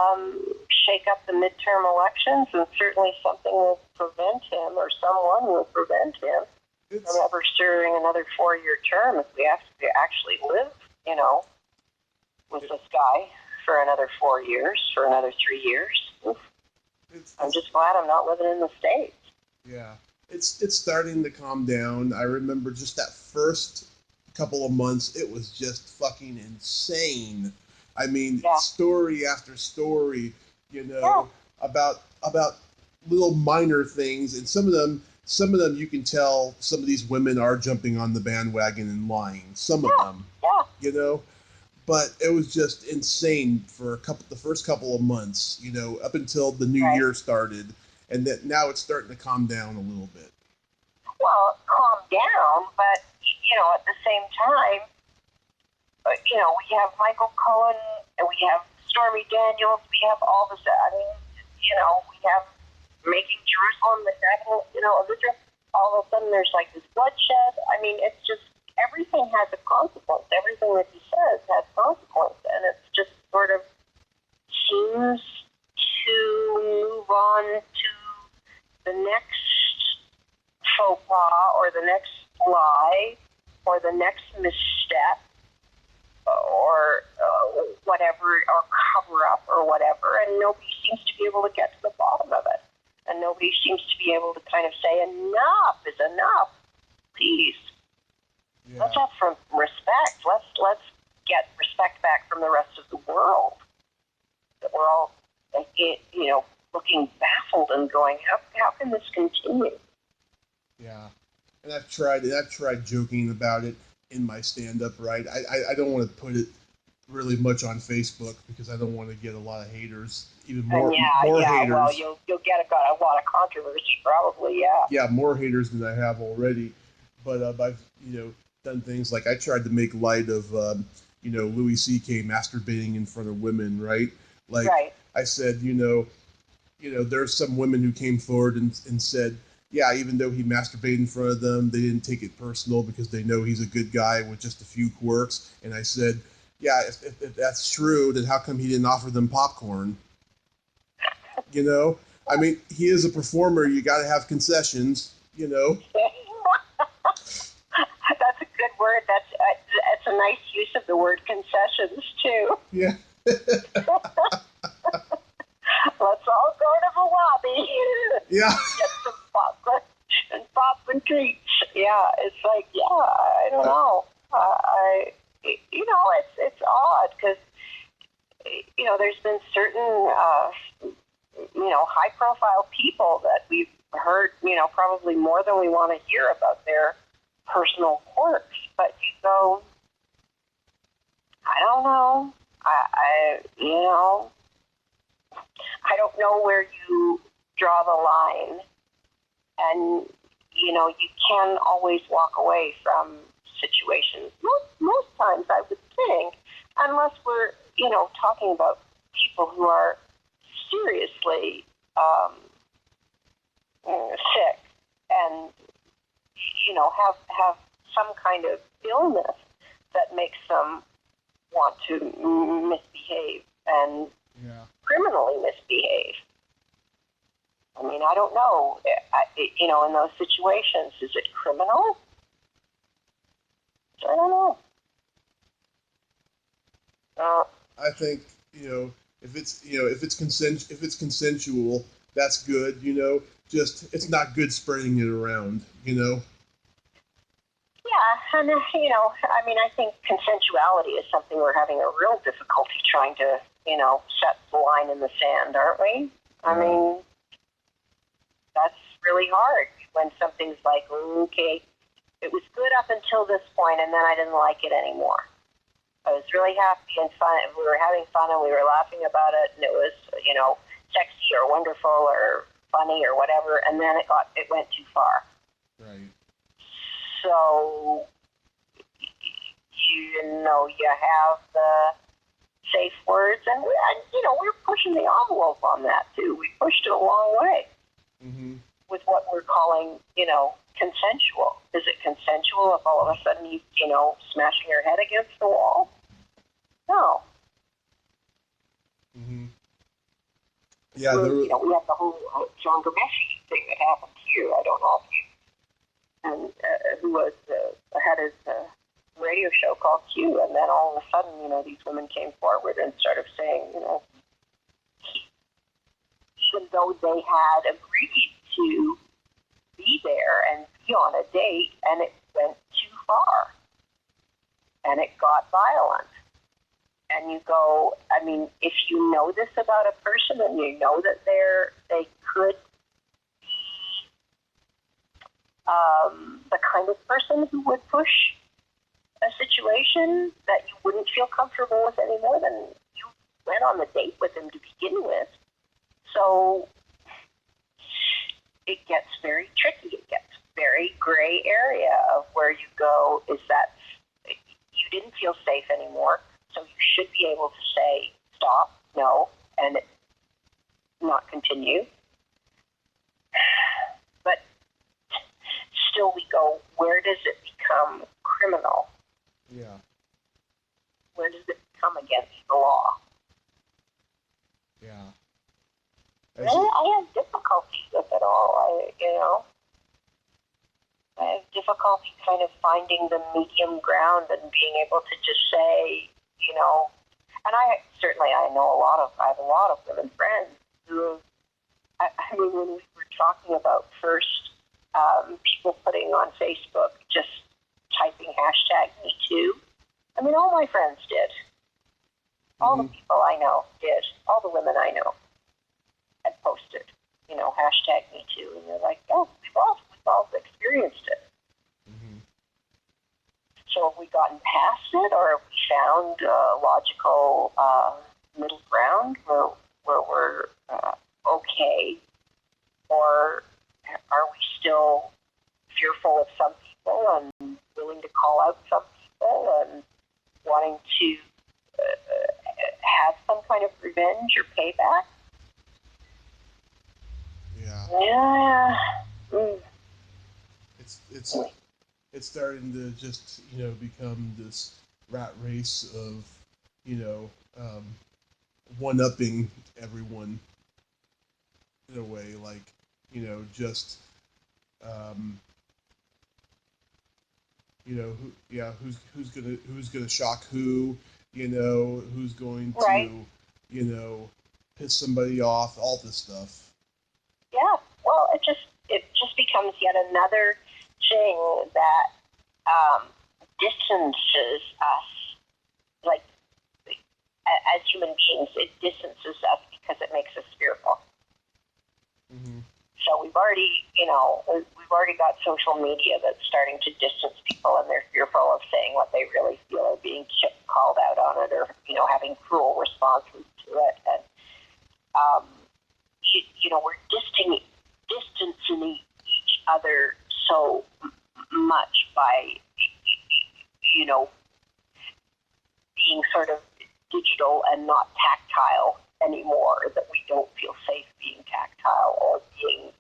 shake up the midterm elections, and certainly something will prevent him, or someone will prevent him from ever serving another 4-year term if we have to actually live, with this guy for another 4 years, for another 3 years. I'm just glad I'm not living in the States. Yeah. It's starting to calm down. I remember just that first couple of months, it was just fucking insane. I mean, story after story, about little minor things, and some of them you can tell some of these women are jumping on the bandwagon and lying. Some of them, but it was just insane for the first couple of months, up until the new year started, and that now it's starting to calm down a little bit. Well, calm down, but at the same time, we have Michael Cohen, and we have Stormy Daniels, we have all this. I mean, we have Making Jerusalem the capital. All of a sudden there's like this bloodshed. I mean, it's just everything has a consequence. Everything that he says has consequence, and it's just sort of seems to move on to the next faux pas, or the next lie, or the next misstep, or whatever, or cover up, or whatever, and nobody seems to be able to get to the bottom of it, and nobody seems to be able to kind of say enough is enough. Please, let's have some respect. Let's get respect back from the rest of the world. That we're all, looking baffled and going, how can this continue? Yeah, and I've tried joking about it in my stand-up, right? I don't want to put it really much on Facebook because I don't want to get a lot of haters, even more haters. Well, you'll get a lot of controversy, probably. Yeah, more haters than I have already. But I've done things like I tried to make light of Louis C.K. masturbating in front of women, right? Like I said, there's some women who came forward and said, yeah, even though he masturbated in front of them, they didn't take it personal because they know he's a good guy with just a few quirks. And I said, yeah, if that's true, then how come he didn't offer them popcorn? I mean, he is a performer. You got to have concessions, you know. That's a good word. That's a nice use of the word concessions too. Yeah. Let's all go to the lobby. Yeah. Get some popcorn and pop and treats. Yeah, it's like, yeah, I don't know. It's odd because, there's been certain, high-profile people that we've heard, probably more than we want to hear about their personal quirks. But you go, I don't know. I don't know where you draw the line. And, you can always walk away from situations. Most times, I would think, unless we're, talking about people who are seriously sick and, have some kind of illness that makes them want to misbehave and criminally misbehave. I mean, I don't know. In those situations, is it criminal? I don't know. I think if it's consensual, that's good. Just it's not good spreading it around. Yeah, and I think consensuality is something we're having a real difficulty trying to set the line in the sand, aren't we? I mean, that's really hard when something's like, okay, it was good up until this point, and then I didn't like it anymore. I was really happy and fun, and we were having fun, and we were laughing about it, and it was, sexy or wonderful or funny or whatever, and then it went too far. Right. So, you have the safe words, and we're pushing the envelope on that too. We pushed it a long way with what we're calling, consensual. Is it consensual if all of a sudden you, smashing your head against the wall? No. Yeah, we have the whole John Gomeshi thing that happened here. I don't know if you, and who was had his radio show called Q, and then all of a sudden, these women came forward and started saying, even though they had agreed to be there and be on a date, and it went too far, and it got violent. And you go, I mean, if you know this about a person and you know that they could be the kind of person who would push a situation that you wouldn't feel comfortable with anymore, then you went on the date with him to begin with. So it gets very tricky. It gets very gray area of where you go, is that you didn't feel safe anymore, so you should be able to say stop, no, and not continue. But still we go, where does it become criminal? Yeah. Where does it come against the law? Yeah. I have difficulty with it all. I have difficulty kind of finding the medium ground and being able to just say, and I know I have a lot of women friends who, when we were talking about first people putting on Facebook, just typing #MeToo, all my friends did. All the people I know did. All the women I know had posted, #MeToo, and they're like, oh, we've all experienced it. So have we gotten past it, or have we found a logical middle ground where we're okay, or are we still fearful of some people and willing to call out some people and wanting to have some kind of revenge or payback? Yeah. It's starting to just become this rat race of one-upping everyone. in a way, like, just, um, who's gonna shock who, who's going Right. to, you know, piss somebody off, all this stuff. Yeah. Well, it just becomes yet another thing that distances us, like as human beings. It distances us because it makes us fearful. Mm-hmm. So we've already got social media that's starting to distance people, and they're fearful of saying what they really feel, or being called out on it, or having cruel responses to it. And we're distancing each other so much by being sort of digital and not tactile anymore, that we don't feel safe being tactile or being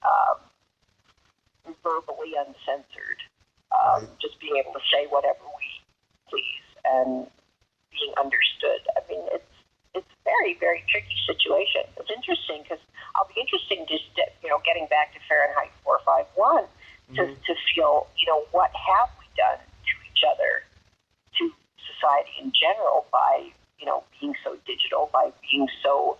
verbally uncensored. Right. Just being able to say whatever we please and being understood. I mean, it's a very, very tricky situation. It's interesting because I'll be interested just getting back to Fahrenheit 451 to feel what have we done to each other, to society in general, by being so digital, by being so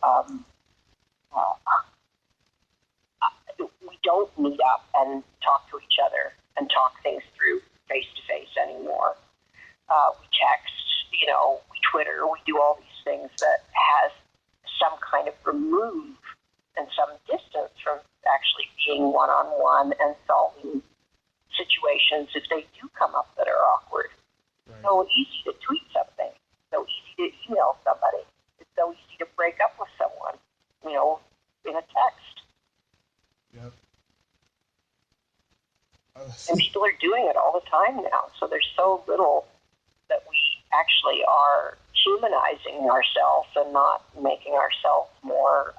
we don't meet up and talk to each other and talk things through face to face anymore. We text, we Twitter, we do all these things that has some kind of remove and some distance from actually being one-on-one and solving situations if they do come up that are awkward. Right. So easy to tweet something, so easy to email somebody, it's so easy to break up with someone, in a text. Yep. And people are doing it all the time now, so there's so little that we actually are humanizing ourselves and not making ourselves more,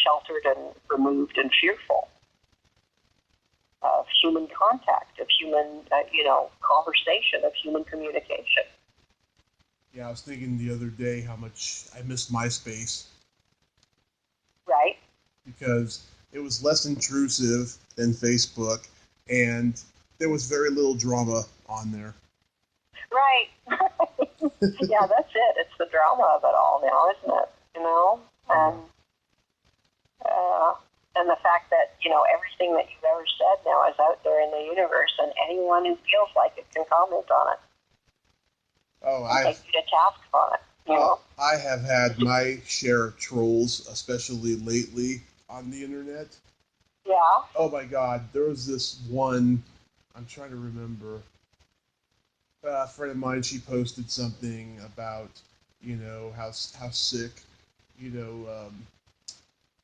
sheltered and removed and fearful of human contact, of human, conversation, of human communication. Yeah, I was thinking the other day how much I missed MySpace. Right? Because it was less intrusive than Facebook, and there was very little drama on there. Right. Yeah, that's it. It's the drama of it all now, isn't it? And the fact that, everything that you've ever said now is out there in the universe, and anyone who feels like it can comment on it. Oh, take you to task on it. I have had my share of trolls, especially lately on the internet. Yeah. Oh my God, there was this one. I'm trying to remember. A friend of mine, she posted something about, how sick,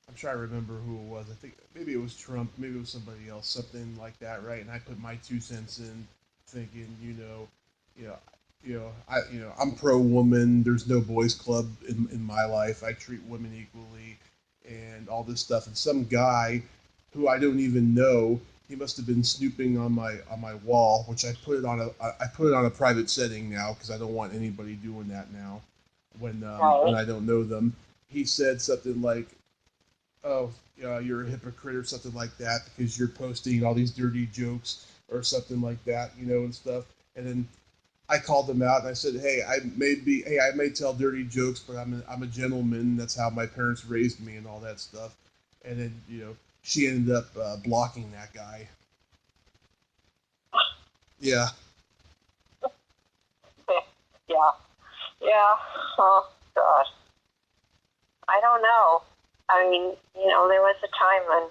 I'm trying to remember who it was. I think maybe it was Trump, maybe it was somebody else, something like that, right? And I put my 2 cents in, thinking, you know, I'm pro woman. There's no boys club in my life. I treat women equally, and all this stuff. And some guy, who I don't even know, he must have been snooping on my wall, which I put it on a private setting now because I don't want anybody doing that now when I don't know them. He said something like, "Oh, you're a hypocrite" or something like that because you're posting all these dirty jokes or something like that, and stuff. And then I called them out and I said, "Hey, I may tell dirty jokes, but I'm a gentleman. That's how my parents raised me and all that stuff." And then she ended up blocking that guy. Yeah. Yeah. Yeah. Oh, God. I don't know. I mean, there was a time when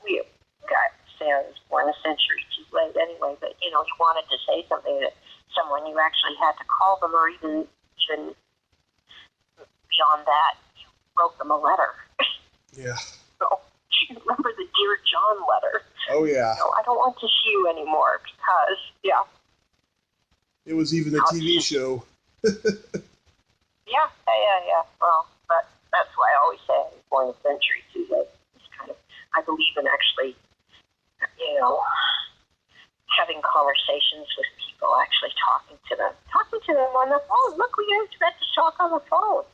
we got, say I was born a century too late anyway, but, you wanted to say something to someone, you actually had to call them, or even beyond that, you wrote them a letter. Yeah. So, you remember the Dear John letter? Oh, yeah. I don't want to see you anymore because, yeah. It was even a TV show. Yeah. Well, but that's why I always say I was born a century too late. It's kind of, I believe in actually, having conversations with people, actually talking to them on the phone. Look, we got to talk on the phone.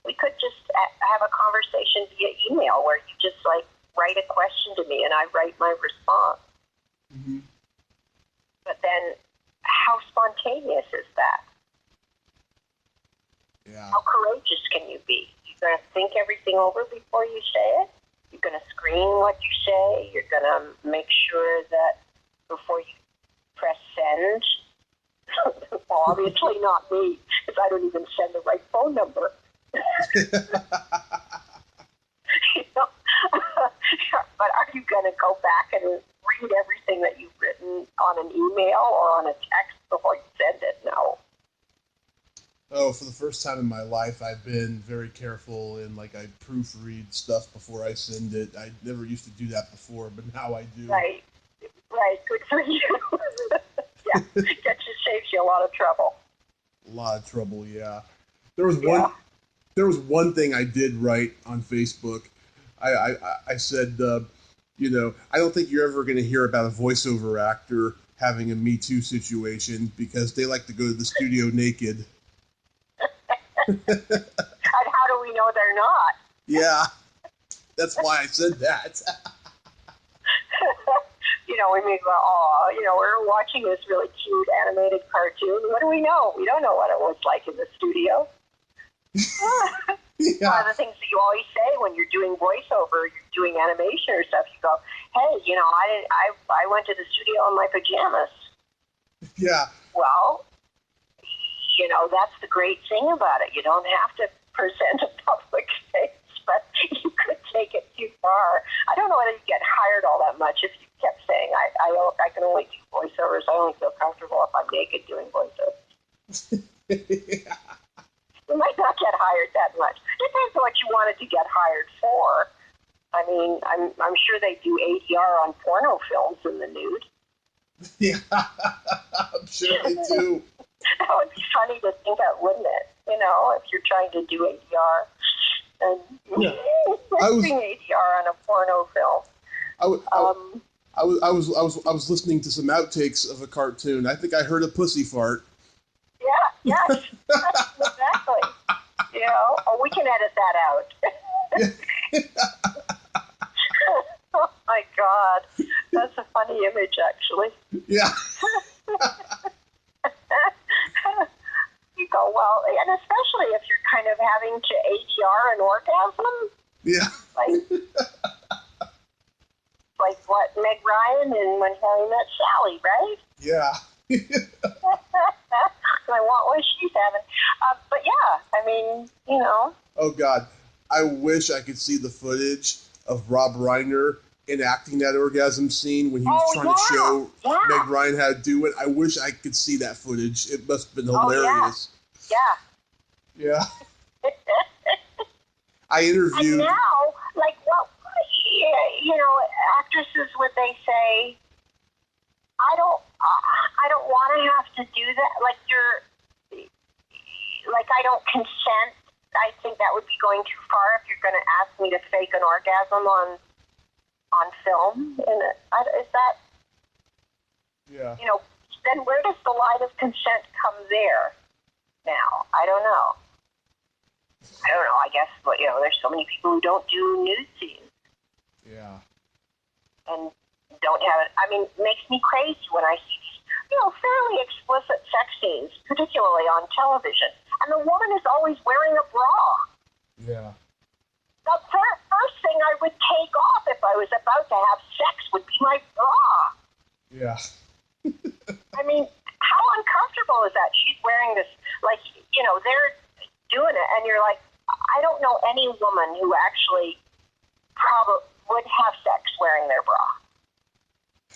We could just have a conversation via email where you just like write a question to me and I write my response. Mm-hmm. But then, how spontaneous is that? Yeah. How courageous can you be? You're going to think everything over before you say it. You're going to screen what you say. You're going to make sure that before you press send, well, obviously not me, because I don't even send the right phone number. You know? But are you going to go back and read everything that you've written on an email or on a text before you send it? No. Oh, for the first time in my life, I've been very careful and like I proofread stuff before I send it. I never used to do that before, but now I do. Right. Good for you. Yeah, that just saves you a lot of trouble. A lot of trouble, yeah. There was one thing I did write on Facebook. I said, I don't think you're ever going to hear about a voiceover actor having a Me Too situation because they like to go to the studio naked. And how do we know they're not? Yeah, that's why I said that. We may go, we're watching this really cute animated cartoon. What do we know? We don't know what it was like in the studio. Yeah. One of the things that you always say when you're doing voiceover, you're doing animation or stuff, you go, hey, I went to the studio in my pajamas. Yeah. Well, that's the great thing about it. You don't have to present a public face, but you could take it too far. I don't know whether you get hired all that much if you kept saying, I can only do voiceovers. I only feel comfortable if I'm naked doing voiceovers. Yeah. You might not get hired that much. Depends on what you wanted to get hired for. I mean, I'm sure they do ADR on porno films in the nude. Yeah, I'm sure they do. That would be funny to think of, wouldn't it? If you're trying to do ADR and doing ADR on a porno film. I was listening to some outtakes of a cartoon. I think I heard a pussy fart. Yeah, yes, exactly. We can edit that out. Oh my God, that's a funny image, actually. Yeah. You go, well, and especially if you're kind of having to ADR an orgasm. Yeah. Like what Meg Ryan and When Harry Met Sally, right? Yeah. I want what she's having. But yeah, I mean, Oh God, I wish I could see the footage of Rob Reiner enacting that orgasm scene when he was trying to show Meg Ryan how to do it. I wish I could see that footage. It must have been hilarious. Yeah. I interviewed. And now, like, actresses would they say, I don't want to have to do that. Like I don't consent. I think that would be going too far if you're going to ask me to fake an orgasm on film. Is that? Yeah. Then where does the line of consent come there? Now I don't know. I guess, but there's so many people who don't do nude scenes. Yeah. And don't have it. I mean, it makes me crazy when I see these, fairly explicit sex scenes, particularly on television. And the woman is always wearing a bra. Yeah. The first thing I would take off if I was about to have sex would be my bra. Yeah. I mean, how uncomfortable is that? She's wearing this, they're doing it, and you're like, I don't know any woman who actually probably would have sex wearing their bra.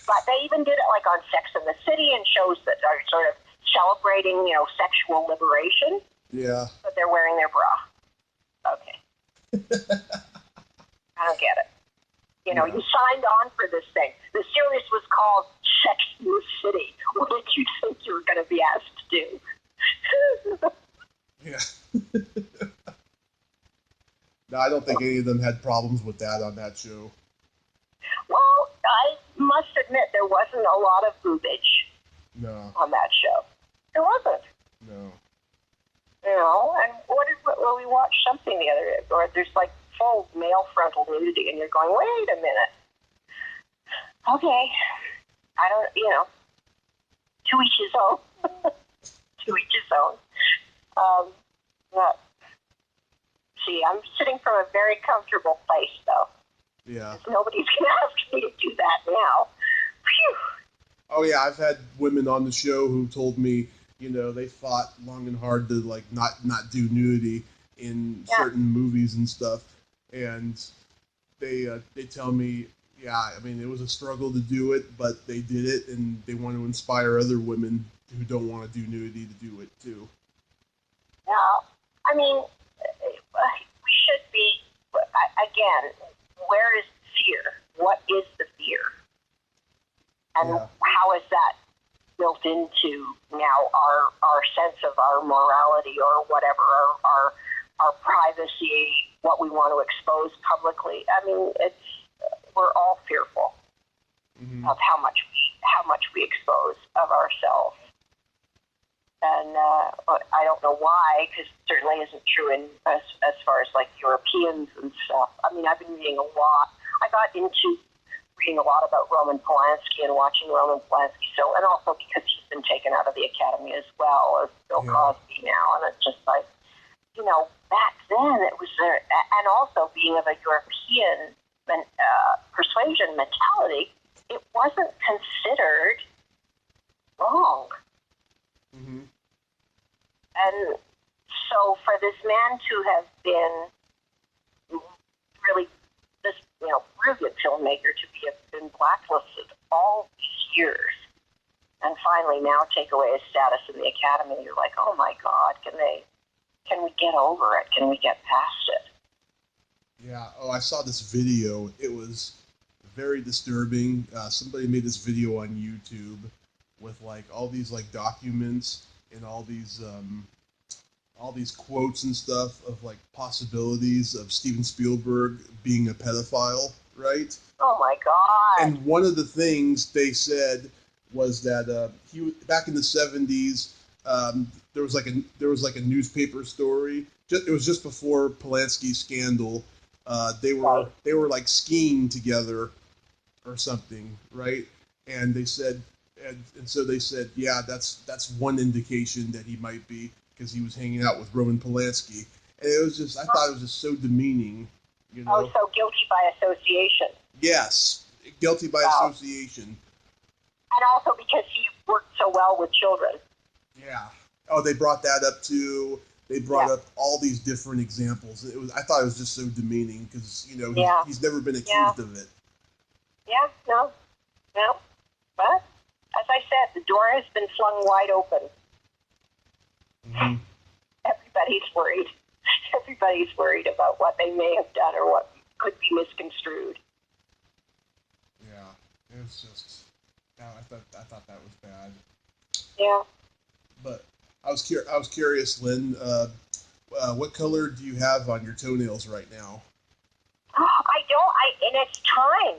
But they even did it like on Sex and the City and shows that are sort of celebrating, sexual liberation. Yeah. But they're wearing their bra. Okay. I don't get it. You signed on for this thing. The series was called Sex in the City. What did you think you were going to be asked to do? Yeah. No, I don't think any of them had problems with that on that show. Well, I must admit there wasn't a lot of boobage No. on that show. There wasn't. No. And well, we watched something the other day where there's like full male frontal nudity, and you're going, wait a minute. Okay, I don't, to each his own. To each his own. But, see, I'm sitting from a very comfortable place, though. Yeah. Nobody's going to ask me to do that now. Phew. Oh yeah, I've had women on the show who told me, they fought long and hard to like not do nudity in certain movies and stuff, and they tell me, yeah, I mean it was a struggle to do it, but they did it, and they want to inspire other women who don't want to do nudity to do it too. Yeah, I mean, we should be, again, where is fear? What is the fear? And how is that built into now our sense of our morality or whatever, our privacy, what we want to expose publicly? I mean, we're all fearful of how much we expose of ourselves. And I don't know why, because it certainly isn't true as far as like Europeans and stuff. I mean, I've been reading a lot. I got into reading a lot about Roman Polanski and watching Roman Polanski. So, and also because he's been taken out of the Academy as well as Bill Cosby now, and it's just like, back then it was there, and also being of a European persuasion mentality, it wasn't considered wrong. Mm-hmm. And so for this man to have been really this, brilliant filmmaker to have been blacklisted all these years and finally now take away his status in the Academy, you're like, oh my God, can we get over it? Can we get past it? Yeah. Oh, I saw this video. It was very disturbing. Somebody made this video on YouTube with like all these like documents and all these quotes and stuff of like possibilities of Steven Spielberg being a pedophile, right? Oh my God! And one of the things they said was that he back in the 70s, there was like a newspaper story. It was just before Polanski's scandal. They were like skiing together or something, right? And they said, and so they said, yeah, that's one indication that he might be, because he was hanging out with Roman Polanski. And it was just, I thought it was just so demeaning, Oh, so guilty by association. Yes, guilty by association. And also because he worked so well with children. Yeah. Oh, they brought that up too. They brought up all these different examples. I thought it was just so demeaning because, he's never been accused of it. Yeah, no. But, as I said, the door has been flung wide open. Mm-hmm. Everybody's worried. Everybody's worried about what they may have done or what could be misconstrued. Yeah, it was just, I thought that was bad. Yeah. But I was curious, Lynn, what color do you have on your toenails right now? I don't, and it's time.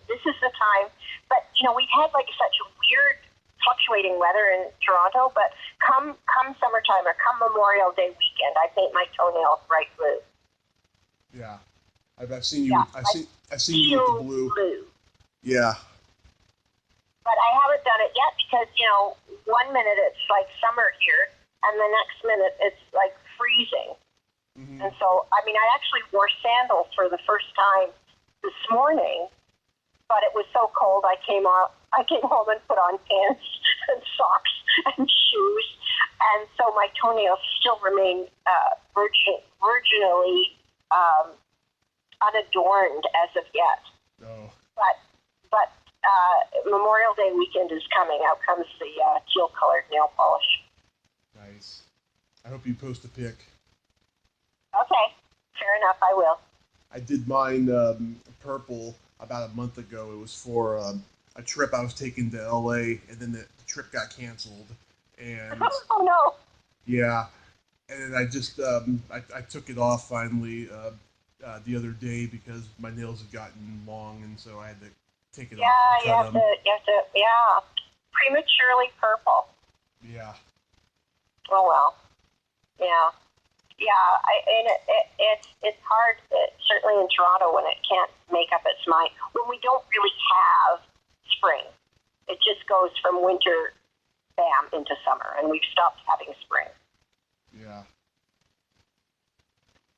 This is the time, but, we've had like such a weird fluctuating weather in Toronto, but come summertime or come Memorial Day weekend, I paint my toenails bright blue. Yeah. I've seen you, I've seen you with the blue. Yeah. But I haven't done it yet because, 1 minute it's like summer here, and the next minute it's like freezing. Mm-hmm. And so, I actually wore sandals for the first time this morning, but it was so cold I came home and put on pants and socks and shoes, and so my toenails still remain virginally unadorned as of yet. Oh. But Memorial Day weekend is coming. Out comes the teal-colored nail polish. Nice. I hope you post a pic. Okay, fair enough, I will. I did mine purple about a month ago. It was for a trip I was taking to LA, and then the trip got canceled. And oh no! Yeah, and then I just I took it off finally the other day because my nails had gotten long, and so I had to take it off. Yeah, you have to, prematurely purple. Yeah. Oh well. Yeah. Yeah, it's hard, certainly in Toronto, when it can't make up its mind. When we don't really have spring, it just goes from winter, bam, into summer, and we've stopped having spring. Yeah.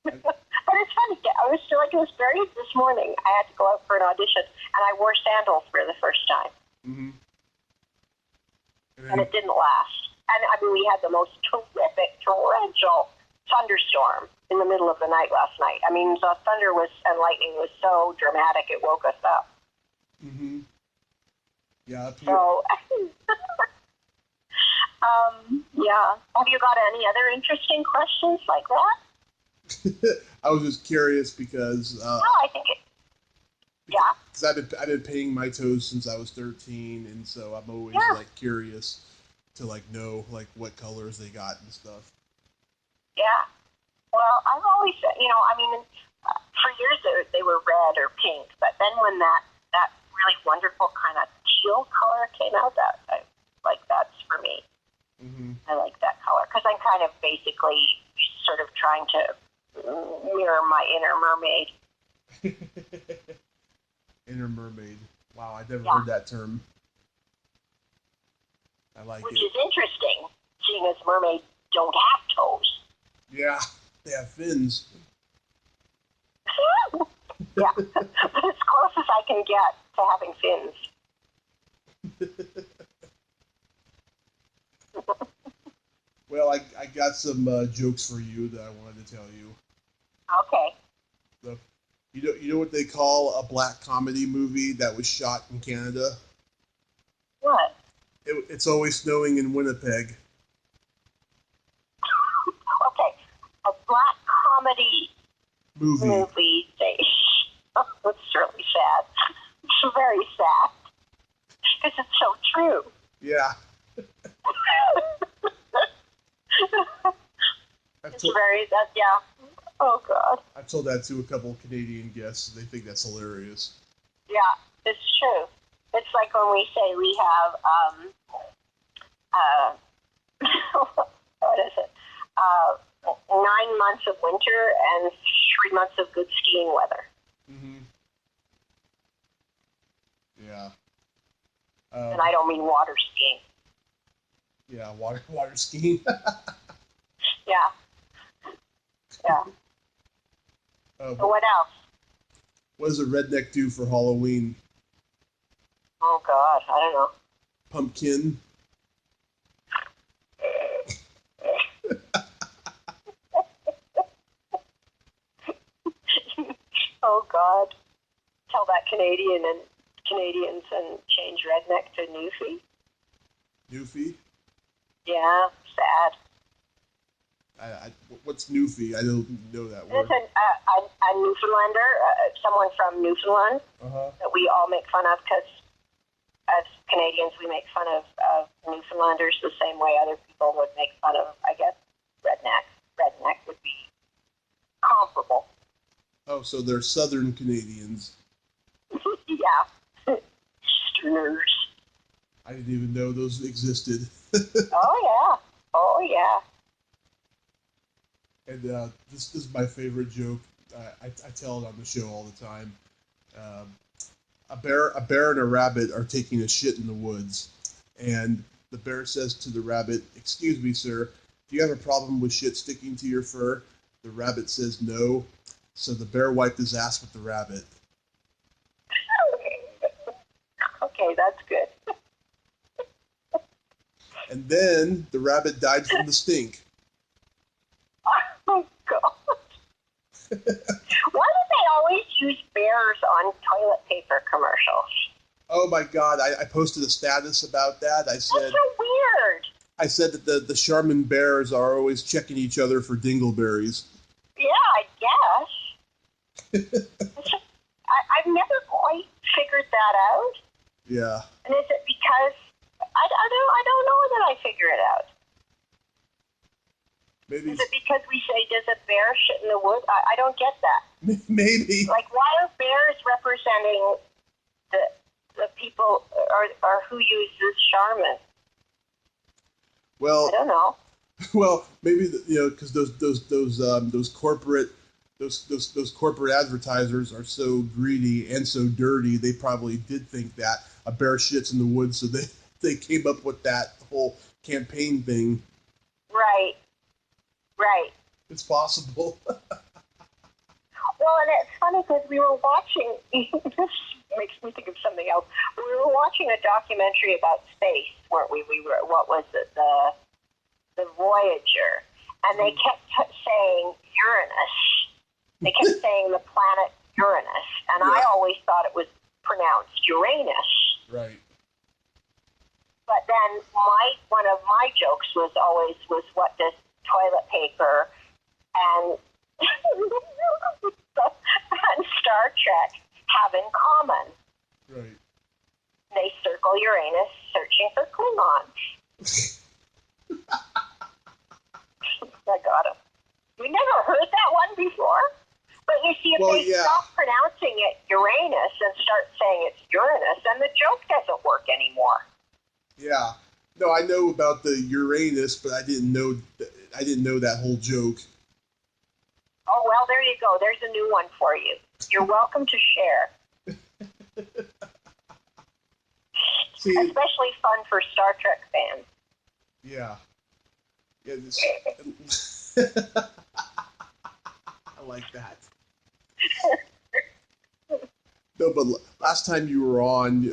But it's funny. It was very this morning. I had to go out for an audition, and I wore sandals for the first time. Mm-hmm. And it didn't last. And I mean, we had the most terrific, torrential thunderstorm in the middle of the night last night. I mean, the thunder and lightning was so dramatic it woke us up. Mm-hmm. Yeah. So, yeah. Have you got any other interesting questions like that? I was just curious because. No, I think it. Yeah. Because I've been painting my toes since I was 13, and so I'm always like curious to like know like what colors they got and stuff. Yeah. Well, I've always said, for years they were red or pink, but then when that really wonderful kind of teal color came out, that's for me. Mm-hmm. I like that color because I'm kind of basically sort of trying to mirror my inner mermaid. Inner mermaid. Wow, I've never heard that term. I like Which it. is interesting, seeing as mermaids don't have toes. Yeah, they have fins. Yeah, but as close as I can get to having fins. Well, I got some jokes for you that I wanted to tell you. Okay. So, you know what they call a black comedy movie that was shot in Canada? What? It's Always Snowing in Winnipeg. Okay, a black comedy movie. It's really sad. It's very sad because it's so true. Yeah. Oh God. I've told that to a couple of Canadian guests. They think that's hilarious. Yeah, it's true. It's like when we say we have what is it? 9 months of winter and 3 months of good skiing weather. Mm-hmm. Yeah. And I don't mean water skiing. Yeah, water skiing. Yeah. Yeah. So what else? What does a redneck do for Halloween? Oh God, I don't know. Pumpkin. Oh God. Tell that Canadians and change redneck to newfie. Newfie? Yeah, sad. What's newfie? I don't know that word. It's a Newfoundlander, someone from Newfoundland that we all make fun of because as Canadians we make fun of Newfoundlanders the same way other people would make fun of, I guess, redneck. Redneck would be comparable. Oh, so they're Southern Canadians. Yeah. Easterners. I didn't even know those existed. Oh yeah. And this is my favorite joke. I tell it on the show all the time. A bear and a rabbit are taking a shit in the woods, and the bear says to the rabbit, "Excuse me, sir, do you have a problem with shit sticking to your fur?" The rabbit says no, so the bear wiped his ass with the rabbit. Okay, that's good. And then the rabbit died from the stink. Oh God. Why do they always use bears on toilet paper commercials? Oh my God, I posted a status about that. I said, that's so weird. I said that the Charmin bears are always checking each other for dingleberries. Yeah, I guess. I've never quite figured that out. Yeah. And is it because I don't know that I figure it out. Maybe. Is it because we say, does a bear shit in the woods? I don't get that. Maybe. Like, why are bears representing the people or who uses Charmin? Well, I don't know. Well, maybe because those corporate advertisers are so greedy and so dirty. They probably did think that a bear shits in the woods, so they came up with that whole campaign thing. Right. Right. It's possible. Well, and it's funny because we were watching. This makes me think of something else. We were watching a documentary about space, weren't we? We were. What was it? The Voyager, and they kept saying Uranus. They kept saying the planet Uranus, and I always thought it was pronounced Uranus. Right. But then one of my jokes was what does toilet paper and and Star Trek have in common? Right. They circle Uranus searching for Klingons. I got him. We never heard that one before. But you see, if they stop pronouncing it Uranus and start saying it's Uranus, then the joke doesn't work anymore. Yeah. No, I know about the Uranus, but I didn't know that whole joke. Oh, well, there you go. There's a new one for you. You're welcome to share. See, especially fun for Star Trek fans. Yeah. Yeah. I like that. No, but last time you were on,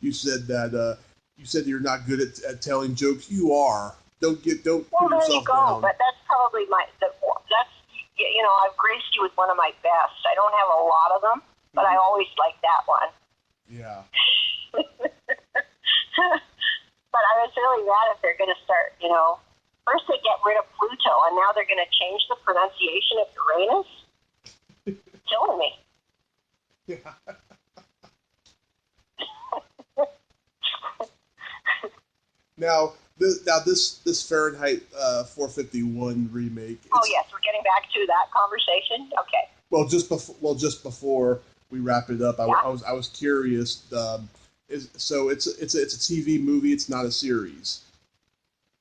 you said that you're not good at telling jokes. You are. Don't put yourself down. Well, there you go. But that's probably I've graced you with one of my best. I don't have a lot of them, but I always like that one. Yeah. But I was really mad if they're going to start, first they get rid of Pluto, and now they're going to change the pronunciation of Uranus. Killing me. Yeah. Now this Fahrenheit 451 remake. Oh yes, we're getting back to that conversation. Okay. Well, just before we wrap it up, I was curious. It's a TV movie. It's not a series.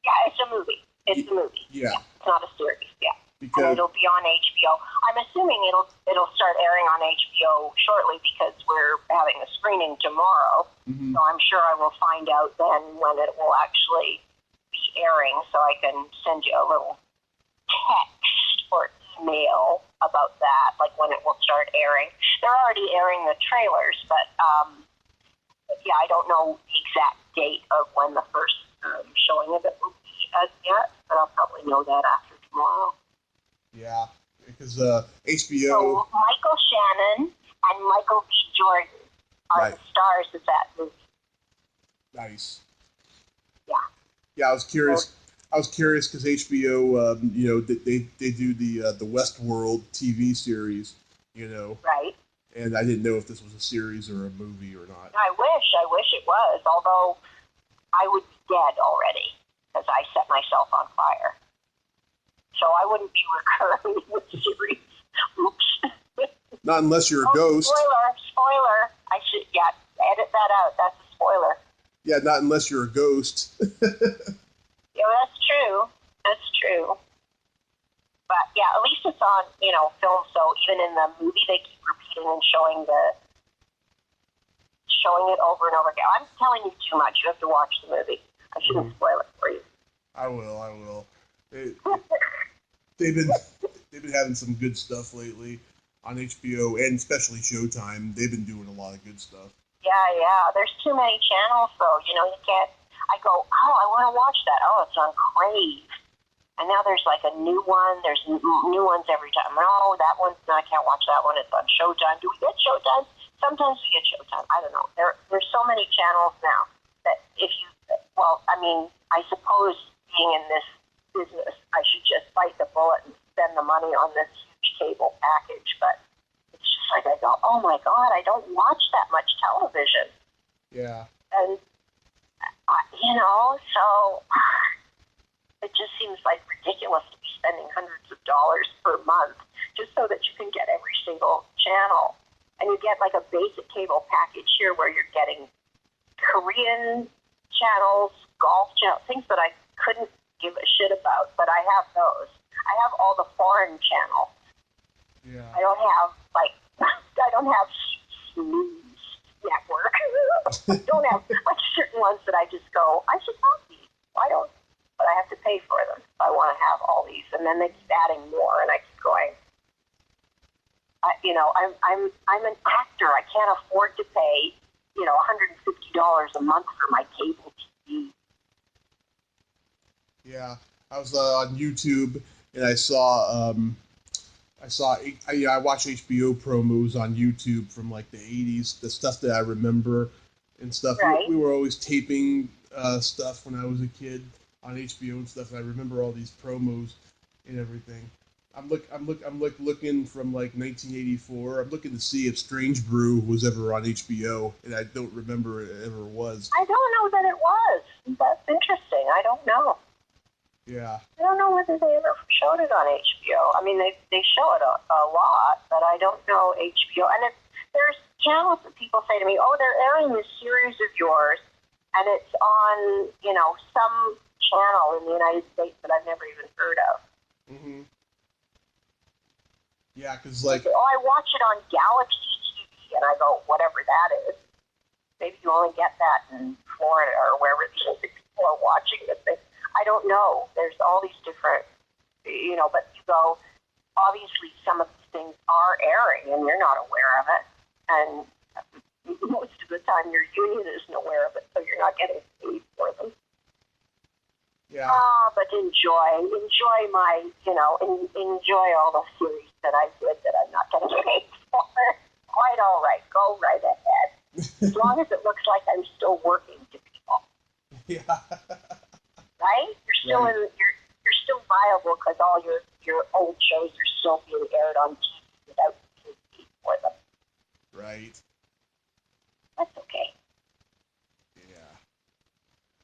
Yeah, it's a movie. It's a movie. Yeah. It's not a series. Yeah. Because and it'll be on HBO. I'm assuming it'll start airing on HBO shortly because we're having a screening tomorrow. Mm-hmm. So I'm sure I will find out then when it will actually be airing, so I can send you a little text or email about that, like when it will start airing. They're already airing the trailers, but I don't know the exact date of when the first showing of it will be as yet, but I'll probably know that after tomorrow. Yeah, because HBO. So Michael Shannon and Michael B. Jordan are the stars of that movie. Nice. Yeah. Yeah, I was curious. I was curious because HBO, they do the Westworld TV series, Right. And I didn't know if this was a series or a movie or not. I wish it was. Although I would be dead already because I set myself on fire. So I wouldn't be recurring with the series. Oops. Not unless you're a ghost. Spoiler. I should, edit that out. That's a spoiler. Yeah, not unless you're a ghost. Yeah, that's true. But yeah, at least it's on, film. So even in the movie, they keep repeating and showing it over and over again. I'm telling you too much. You have to watch the movie. I shouldn't spoil it for you. I will. They've been having some good stuff lately on HBO and especially Showtime. They've been doing a lot of good stuff. Yeah. There's too many channels, though. You can't. I go, I want to watch that. Oh, it's on Crave. And now there's like a new one. There's new ones every time. No, that one, no, I can't watch that one. It's on Showtime. Do we get Showtime? Sometimes we get Showtime. I don't know. There's so many channels now that I suppose being in this business, I should just bite the bullet and spend the money on this huge cable package. But it's just like I go, oh my God, I don't watch that much television. Yeah. And, so it just seems like ridiculous to be spending hundreds of dollars per month just so that you can get every single channel. And you get like a basic cable package here where you're getting Korean channels, golf channels, things that I couldn't give a shit about, but I have those. I have all the foreign channels. Yeah. I don't have, like, I don't have news network. I don't have, like, certain ones that I just go, I should have these. Why don't, but I have to pay for them if I want to have all these. And then they keep adding more, and I keep going, I'm an actor. I can't afford to pay, $150 a month for my cable TV. Yeah, I was on YouTube and I watched HBO promos on YouTube from like the 80s, the stuff that I remember and stuff. Right. We were always taping stuff when I was a kid on HBO and stuff. And I remember all these promos and everything. I'm looking from like 1984. I'm looking to see if Strange Brew was ever on HBO, and I don't remember it ever was. I don't know that it was. That's interesting. I don't know. Yeah. I don't know whether they ever showed it on HBO. I mean, they show it a lot, but I don't know HBO. And there's channels that people say to me, oh, they're airing this series of yours, and it's on, some channel in the United States that I've never even heard of. Mm-hmm. Yeah, because like... Say, I watch it on Galaxy TV, and I go, whatever that is. Maybe you only get that in Florida or wherever the people are watching this thing. I don't know. There's all these different, but you go, obviously some of these things are airing, and you're not aware of it. And most of the time your union isn't aware of it, so you're not getting paid for them. Yeah. But enjoy my, enjoy all the series that I did that I'm not getting paid for. Quite all right. Go right ahead. As long as it looks like I'm still working to people. Yeah. Right? You're still right. You're still viable because all your old shows are still being aired on TV without being paid for them. Right. That's okay.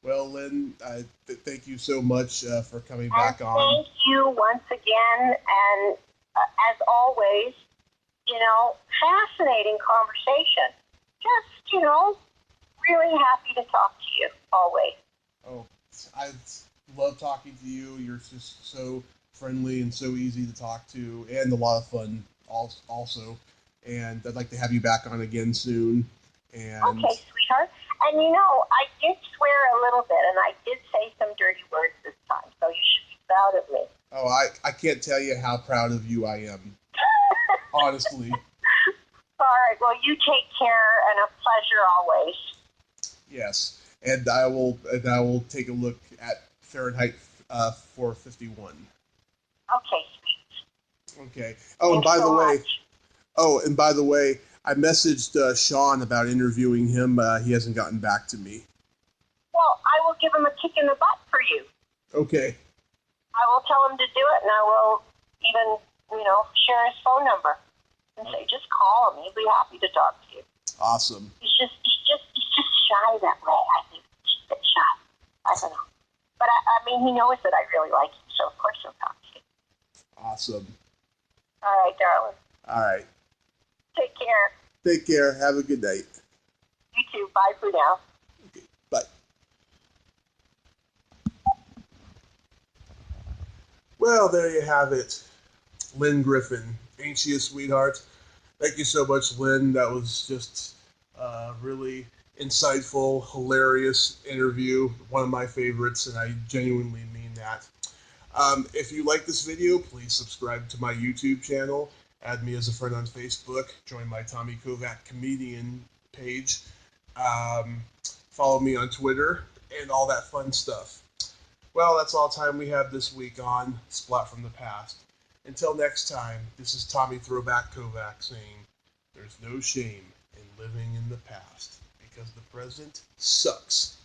Well, Lynn, thank you so much for coming back on. Thank you once again, and as always, fascinating conversation. Just, really happy to talk to you, always. Oh, I love talking to you. You're just so friendly and so easy to talk to, and a lot of fun also. And I'd like to have you back on again soon. And okay, sweetheart. And I did swear a little bit, and I did say some dirty words this time, so you should be proud of me. Oh, I can't tell you how proud of you I am. Honestly. All right, well, you take care, and a pleasure always. Yes, and I will take a look at Fahrenheit 451. Okay, sweet. Okay. Oh, and by the way, I messaged Sean about interviewing him. He hasn't gotten back to me. Well, I will give him a kick in the butt for you. Okay. I will tell him to do it, and I will even, share his phone number and say, just call him. He'll be happy to talk to you. Awesome. He's just shy that way. I think he's a bit shy. I don't know, but he knows that I really like him, so of course he'll talk to you. Awesome. All right, darling. All right. Take care. Take care. Have a good night. You too. Bye for now. Okay. Bye. Well, there you have it. Lynne Griffin. Ain't she a sweetheart? Thank you so much, Lynn. That was just really insightful, hilarious interview. One of my favorites, and I genuinely mean that. If you like this video, please subscribe to my YouTube channel. Add me as a friend on Facebook. Join my Tommy Kovac comedian page. Follow me on Twitter and all that fun stuff. Well, that's all time we have this week on Splat from the Past. Until next time, this is Tommy Throwback Kovac saying, there's no shame in living in the past because the present sucks.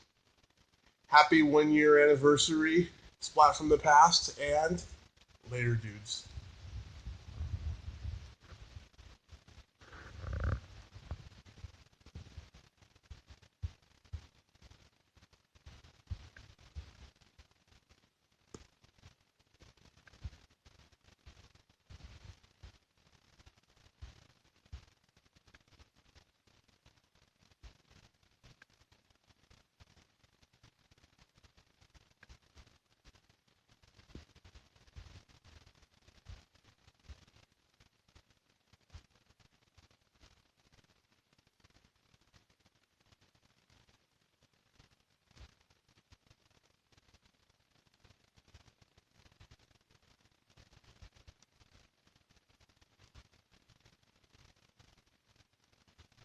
Happy 1-year anniversary, Splat from the Past, and later, dudes.